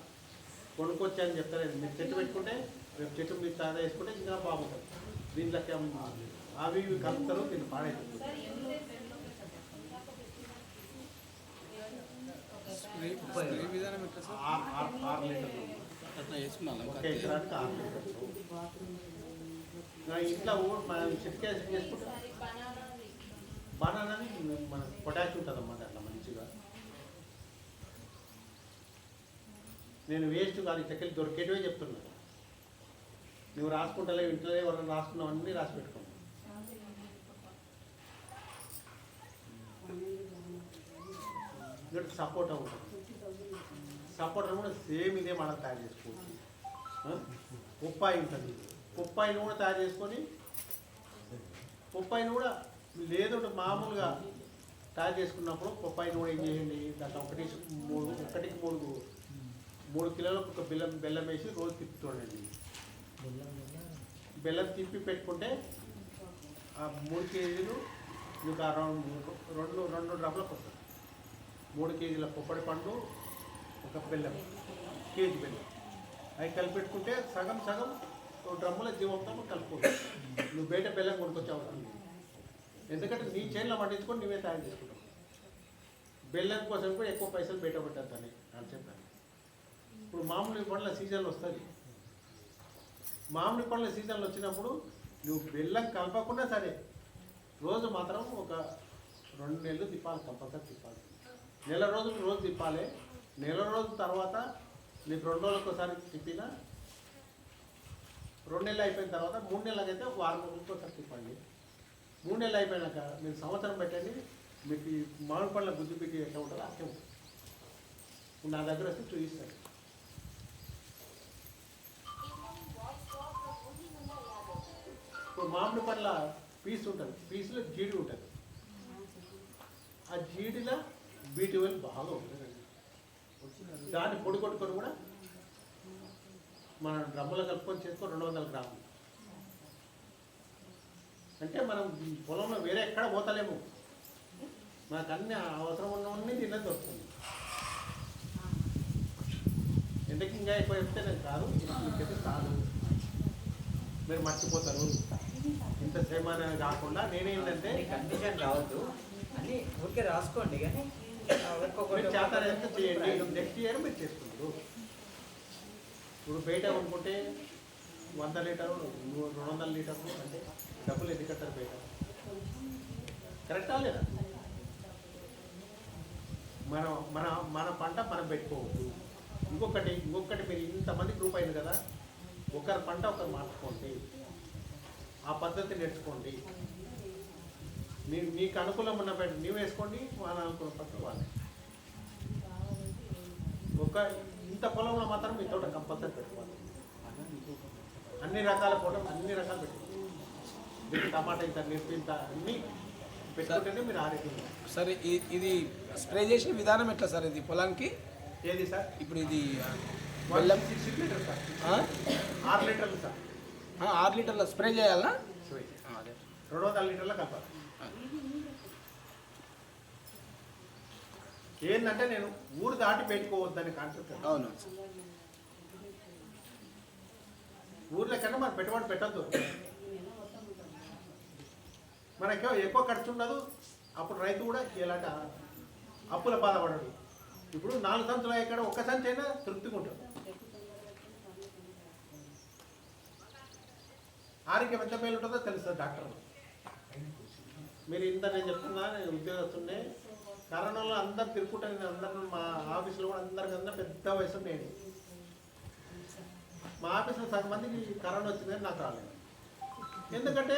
కొనుక్కొచ్చాను చెప్తలేదు. మీరు చెట్టు పెట్టుకుంటే రేపు చెట్టు మీరు తాదా వేసుకుంటే ఇంకా బాగుంటుంది. దీంట్లోకి అవి ఇవి కలుపుతారు, దీన్ని పాడైతుంది. విధానం ఎట్లా సార్? 6 లీటర్లు అట్లా వేసుకున్నాను 1 ఎకరానికి 6 లీటర్లు. ఇంట్లో మనం చిట్కేసి చేసుకుంటే బనానాని మనకు పొటాషియం ఉంటుంది అన్నమాట. అట్లా మంచిగా నేను వేస్ట్ కాదు, చెక్కలు దొరికేటివే చెప్తున్నాను. నువ్వు రాసుకుంటలేవు, ఇంట్లో ఎవరైనా రాసుకున్నావు అన్నీ రాసి పెట్టుకున్నావు. ఇక్కడ సపోటా ఉంటుంది. సపోటా కూడా సేమ్ ఇదే మనం తయారు చేసుకోవచ్చు. పొప్పాయి ఉంటుంది, పొప్పాయిని కూడా తయారు చేసుకొని పొప్పాయిని కూడా లేదు మామూలుగా తయారు చేసుకున్నప్పుడు పొప్పాయిని కూడా ఏం చేయండి, దాంట్లో 3 కిలోలకు 1 బెల్లం వేసి రోజు తిప్పుతుండండి. బెల్లం తిప్పి పెట్టుకుంటే ఆ 3 కేజీలు మీకు అరౌండ్ 2 డ్రాప్లకు వస్తుంది. 3 కేజీల పొప్పడి పండు, ఒక బెల్లం, కేజీ బెల్లం అవి కలిపెట్టుకుంటే సగం సగం డ్రమ్ముల జీవంతో కలుపుకోవచ్చు. నువ్వు బయట బెల్లం కొనుక్కొచ్చే అవసరం లేదు. ఎందుకంటే నీ చేనులో పండించుకొని నువ్వే తయారు చేసుకుంటావు. బెల్లం కోసం కూడా ఎక్కువ పైసలు బయట పెట్టద్దని అని చెప్పాను. ఇప్పుడు మామిడి పండ్ల సీజన్లు వస్తుంది. మామిడి పండ్ల సీజన్లు వచ్చినప్పుడు నువ్వు బెల్లం కలపకుండా సరే రోజు మాత్రం ఒక 2 నెలలు తిప్పాలి, కంపల్సరీ తిప్పాలి. నెల రోజులు రోజు తిప్పాలి. నెల రోజుల తర్వాత నీకు 2 రోజులకు ఒకసారి తిప్పినా 2 నెలలు అయిపోయిన తర్వాత 3 నెలలకైతే వారం రోజులకు ఒకసారి తిప్పండి. 3 నెలలు అయిపోయినాక మీరు సంవత్సరం పెట్టండి. మీకు ఈ మామిడి పండ్ల గుజ్జు పెట్టి ఎట్లా ఉంటుందో అట్లే ఉంటుంది. నా దగ్గర వస్తే చూపిస్తాను. ఇప్పుడు మామిడి పండ్ల పీస్ ఉంటుంది, పీసులో జీడి ఉంటుంది. ఆ జీడిలో B12 బాగా ఉంటుంది. దాన్ని పొడి కొట్టుకొని కూడా మనం డ్రమ్ములో కలుపుకొని చేసుకో 200 గ్రాములు. అంటే మనం పొలంలో వేరే ఎక్కడ పోతలేము. మనకు అన్ని అవసరం ఉన్నవన్నీ దీనిలో దొరుకుతుంది. ఎందుకు ఇంకా ఎక్కువ చెప్తే నేను కాదు, మీకైతే కాదు, మీరు మర్చిపోతారు. ఇంత శ్రమ అనేది కాకుండా నేనేంటంటే కన్ఫ్యూజన్ రావద్దు అని ఊరికే రాసుకోండి. కానీ మీరు చేత ఎంత చేయండి. నెక్స్ట్ ఇయర్ మీరు చేసుకుంటారు. ఇప్పుడు బయట కొనుక్కుంటే 100 లీటర్లు 200 లీటర్లు అంటే డబ్బులు ఎందుకు కట్టారు బయట? కరెక్టా లేదా? మన మన మన పంట మనం పెట్టుకోవద్దు. ఇంకొకటి మీరు ఇంతమంది గ్రూప్ అయింది కదా, ఒకరి పంట ఒకరు మార్చుకోండి, ఆ పద్ధతి నేర్చుకోండి. నీకు అనుకూలం ఉన్న పంట నీవు వేసుకోండి, మన అనుకూలం పంట వాళ్ళే. ఇంత పొలంలో మాత్రం మీ తోట కంపల్సరీ పెట్టుకోవాలి. అన్ని రకాల పొలం అన్ని రకాలు పెట్టుకోవాలి. దీనికి టమాటా ఇంత, మిర్చి ఇంత అన్నీ పెట్టుకుంటేనే మీరు ఆరోగ్యంగా. సరే ఇది స్ప్రే చేసే విధానం ఎట్లా సార్? ఇది పొలానికి ఏది సార్? ఇప్పుడు ఇది 6 లీటర్ సార్, 6 లీటర్లు సార్. 6 లీటర్ల స్ప్రే చేయాలా? అదే 200 లీటర్ల కలపాలి. ఏంటంటే నేను ఊరు దాటి పెట్టుకోవద్దని కాన్సెప్ట్. అవును. ఊర్లో కన్నా మనం పెట్టుబడి పెట్టద్దు. మనకి ఎక్కువ ఖర్చు ఉండదు. అప్పుడు రైతు కూడా ఎలాంటి అప్పుల బాధపడడు. ఇప్పుడు 4 సంచులు ఎక్కడ ఒక్క సంచి అయినా తృప్తిగా ఉంటుంది. ఆరోగ్యం ఎంత మేలు ఉంటుందో తెలుస్తుంది డాక్టర్. మీరు ఇంత నేను చెప్తున్నా, నేను ఉద్యోగస్తుండే కరోనాలో అందరు తిరుగుకుంటాను. నేను అందరూ మా ఆఫీసులో కూడా అందరికన్నా పెద్ద వయసు నేను. మా ఆఫీసులో సగం మందికి కరోనా వచ్చిందని నాకు రాలేదు. ఎందుకంటే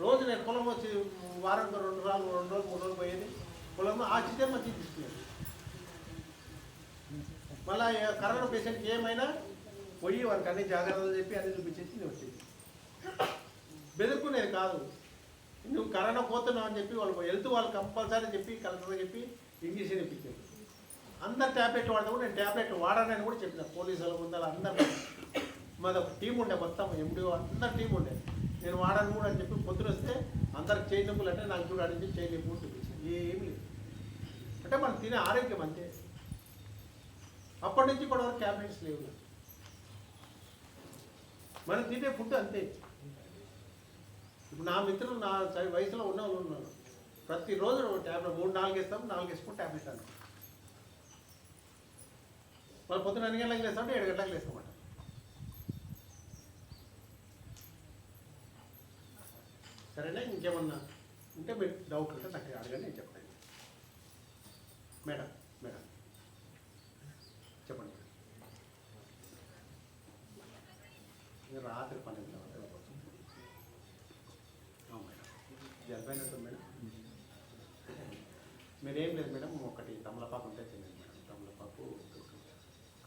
రోజు నేను పొలం వచ్చి వారానికి 2 సార్లు 2 రోజులు 3 రోజులు పోయేది. పొలంలో ఆక్సిజన్ మంచిగా తీసుకునేది. మళ్ళీ కరోనా పేషెంట్కి ఏమైనా పోయి వారికి అన్ని జాగ్రత్తలు చెప్పి అన్ని చూపించేసి నేను వచ్చేది. బెదుర్కొనేది కాదు. నువ్వు కరోనా పోతున్నావు అని చెప్పి వాళ్ళు హెల్త్ వాళ్ళు కంపల్సరీ చెప్పి కలెక్టర్ చెప్పి ఇంజక్షన్ ఇప్పించారు. అందరు ట్యాబ్లెట్ వాడతాము. నేను ట్యాబ్లెట్ వాడానని కూడా చెప్పిన పోలీసుల ముందర అందరు. మాది ఒక టీం ఉండే, మొత్తం ఎండిఓ అందరు టీం ఉండే. నేను వాడాను కూడా అని చెప్పి పొద్దున వస్తే అందరికి చేయి నొప్పులు అంటే నాకు చూడ అడిగి చేయి నొప్పులు చూపించాను. ఏమి లేదు. అంటే మనం తినే ఆరోగ్యం అంతే. అప్పటి నుంచి ఇప్పటి వరకు ట్యాబ్లెట్స్ లేవు. మనం తినే ఫుడ్ అంతే. ఇప్పుడు నా మిత్రులు నా వయసులో ఉన్న వాళ్ళు ఉన్నారు. ప్రతిరోజు ట్యాబ్లెట్ 3-4 వేస్తాం, 4 వేసుకుని ట్యాబ్లెట్ అన్న. వాళ్ళు పొద్దున 2 గంటలకు వేస్తామంటే 7 గంటలకు వేస్తామంట. సరేనా? ఇంకేమన్నా ఉంటే మీరు డౌట్ ఉంటే నాకు అడగండి, నేను చెప్పండి. మేడం చెప్పండి. రాత్రి 12 గంటలకు జల్పైనట్టు మేడం. మీరేం లేదు మేడం, ఒకటి తమలపాకు ఉంటే తినండి మేడం. తమలపాకు ఒక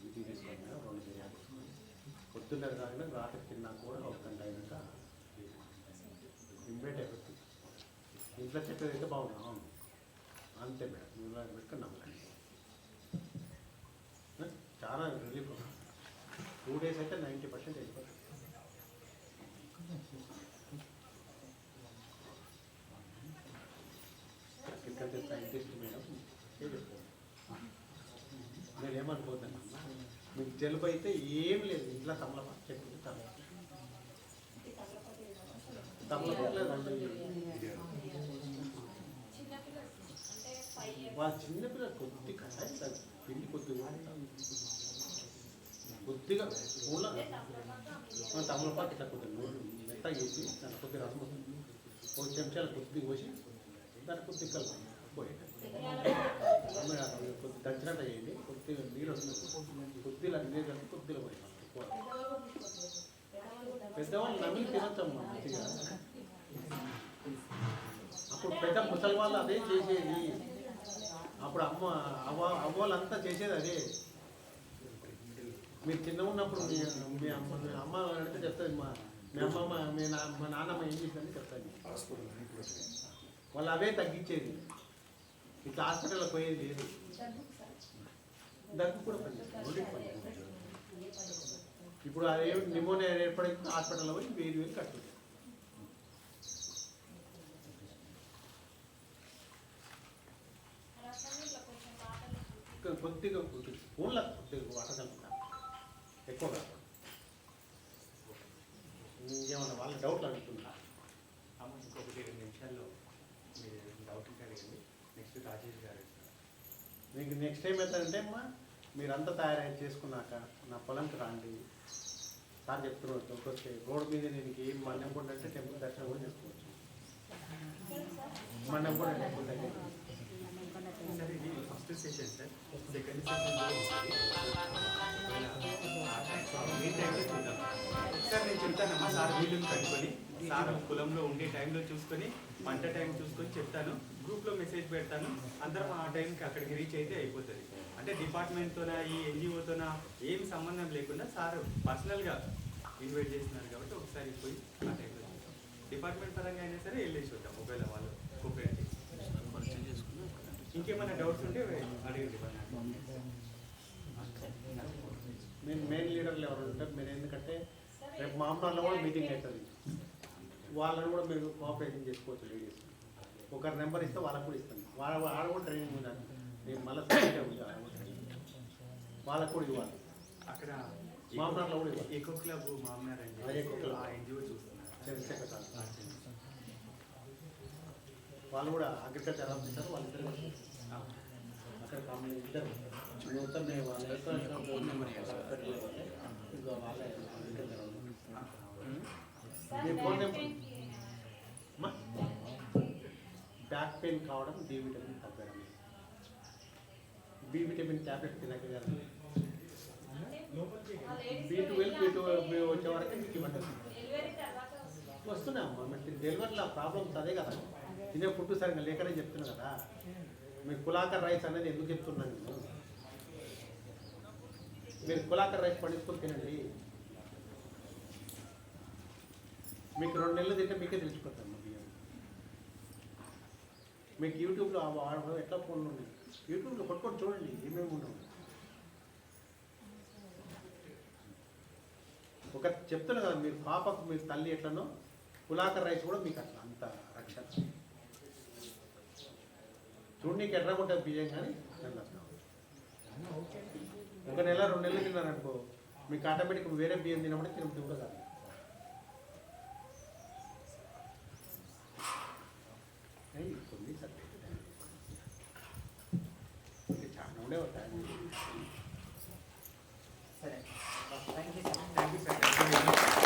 ఇది తీసుకోండి మేడం, 2 బిర్యానీ. పొద్దున్న కాకుండా రాత్రి తిన్నాక కూడా 1 గంట అయినాక ఇన్వైట్ అయిపోతుంది. ఇంట్లో చెప్పేది అయితే బాగున్నాం అంతే మేడం. ఇంట్లో పెట్టుకుని నమ్మకండి. చాలా రిలీఫ్. 2 డేస్ అయితే 90% అయిపోతుంది. అగ్రికల్చర్ సైంటిస్ట్ మేడం నేను ఏమనుకోతాను మీకు జలుబు అయితే ఏం లేదు ఇంట్లో తమలపాకు చెట్టు తమలపాకు వాళ్ళ చిన్నపిల్లలు కొద్ది కషాయం పిండి కొద్దిగా కొద్దిగా పూల తమలపాకు ఇట్లా కొద్దిగా నూనె మెత్తగా వేసి దాన్ని కొద్దిగా రసం వస్తుంది ఒక చెంచాలు కొద్దిగా పోసి దాన్ని కొద్దిగా కలుపు పోయండి కొద్ది దంచినట్టు వేయండి కొద్దిగా నీళ్ళు వస్తుంది కొద్దిగా నీళ్ళు కలిపి కొద్దిగా పోయి పెద్దవాళ్ళు నమ్మి తినొచ్చమ్మా మంచిగా అప్పుడు పెద్ద ముసలి వాళ్ళు అదే చేసేది అప్పుడు అవ్వాళ్ళంతా చేసేది అదే మీరు చిన్న ఉన్నప్పుడు మీ అమ్మ అడిగితే చెప్తుంది మీ అమ్మమ్మ మా నాన్నమ్మ ఏం చేసిందని చెప్తాను వాళ్ళు అవే తగ్గించేది ఇట్లా హాస్పిటల్లో పోయేది లేదు దగ్గు కూడా పనిచేస్తుంది ఇప్పుడు అదే నిమోనియా ఏర్పడితే హాస్పిటల్లో పోయి 1000 కట్టుతుంది కొద్దిగా ఫోన్లో కొద్దిగా వాటగలుగుతాం ఎక్కువగా ఇంకేమన్నా వాళ్ళ డౌట్లు అడుగుతున్నా అమ్మ ఇంకొకటి 2 నిమిషాల్లో మీరు డౌట్ అడిగింది నెక్స్ట్ రాజేష్ గారు మీకు నెక్స్ట్ టైం ఏంటంటే అమ్మా మీరంతా తయారై చేసుకున్నాక నా పొలంకి రండి సార్ చెప్తున్నారు ఒక్కొక్క రోడ్డు మీద నేను ఏం మన్యం కూడా అంటే టెంపుల్ దర్శనం కూడా చేసుకోవచ్చు మన్యం కూడా టెంపుల్ దగ్గర సార్ ఇది first session sir second session మీ టైంలో చూద్దాం సార్ నేను చెప్తానమ్మా సార్ వీళ్ళని కనుక్కొని సార్ పొలంలో ఉండే టైంలో చూసుకొని పంట టైం చూసుకొని చెప్తాను గ్రూప్లో మెసేజ్ పెడతాను అందరం ఆ టైంకి అక్కడికి రీచ్ అయితే అయిపోతుంది అంటే డిపార్ట్మెంట్తోనా ఈ ఎన్జిఓతోనా ఏం సంబంధం లేకుండా సార్ పర్సనల్గా ఇన్వైట్ చేస్తున్నారు కాబట్టి ఒకసారి పోయి ఆ టైంలో చూద్దాం డిపార్ట్మెంట్ పరంగా అయినా సరే వెళ్ళేసి వద్దాం ఒకవేళ వాళ్ళు కోఆపరేట్ చేసి ఇంకేమైనా డౌట్స్ ఉంటే అడగండి నేను మెయిన్ లీడర్లు ఎవరు ఉంటారు మీరు ఎందుకంటే రేపు మామూలు కూడా మీటింగ్ అవుతుంది వాళ్ళని కూడా మీరు కోఆపరేషన్ చేసుకోవచ్చు లేడీస్ ఒకరి నెంబర్ ఇస్తే వాళ్ళకు కూడా ఇస్తాను వాళ్ళ కూడా ట్రైనింగ్ ఉండాలి నేను మళ్ళీ వాళ్ళకు కూడా ఇవ్వాలి అక్కడ మామూలు కూడా ఇవ్వాలి ఎకో క్లబ్ మామూలు ఆ ఎన్జిఓ చూస్తున్నారు చంద్రశేఖర్ వాళ్ళు కూడా అగ్రికల్చర్ ఆఫీసర్ వాళ్ళిద్దరు అక్కడ కామన్ ఇద్దరు మొత్తం ఫోన్ నెంబర్ బ్యాక్ పెయిన్ కావడం డి విటమిన్ తగ్గడం బి విటమిన్ ట్యాబ్లెట్ తినక B12 వచ్చే వరకు మీకు ఇవ్వండి వస్తున్నాయమ్మా మీకు డెలివరీలో ప్రాబ్లమ్స్ అదే కదా తినే ఫుడ్ సరిగ్గా లేకనే చెప్తున్నా కదా మీరు కులాకర్ రైస్ అనేది ఎందుకు చెప్తున్నాను నేను మీరు కులాకర్ రైస్ పండించుకొని తినండి మీకు 2 నెలలు తింటే మీకే తెలిసిపోతాను బియ్యం మీకు యూట్యూబ్లో ఎట్లా ఫోన్లు ఉన్నాయి యూట్యూబ్లో కొట్టుకొని చూడండి ఏమేమి ఉన్నావు ఒక చెప్తున్నా కదా మీరు పాపకు మీరు తల్లి ఎట్లనో కులాకర్ రైస్ కూడా మీకు అట్లా అంత రక్షణ చూడనీకి ఎర్రగుంటుంది బియ్యం కానీ ఒక నెల 2 నెలలు తిన్నారనుకో మీకు ఆటోమేటిక్ వేరే బియ్యం తినప్పుడు తినప్పుడు కూడా కాదు కొన్ని చాలా ఉండే సరే thank you thank you sir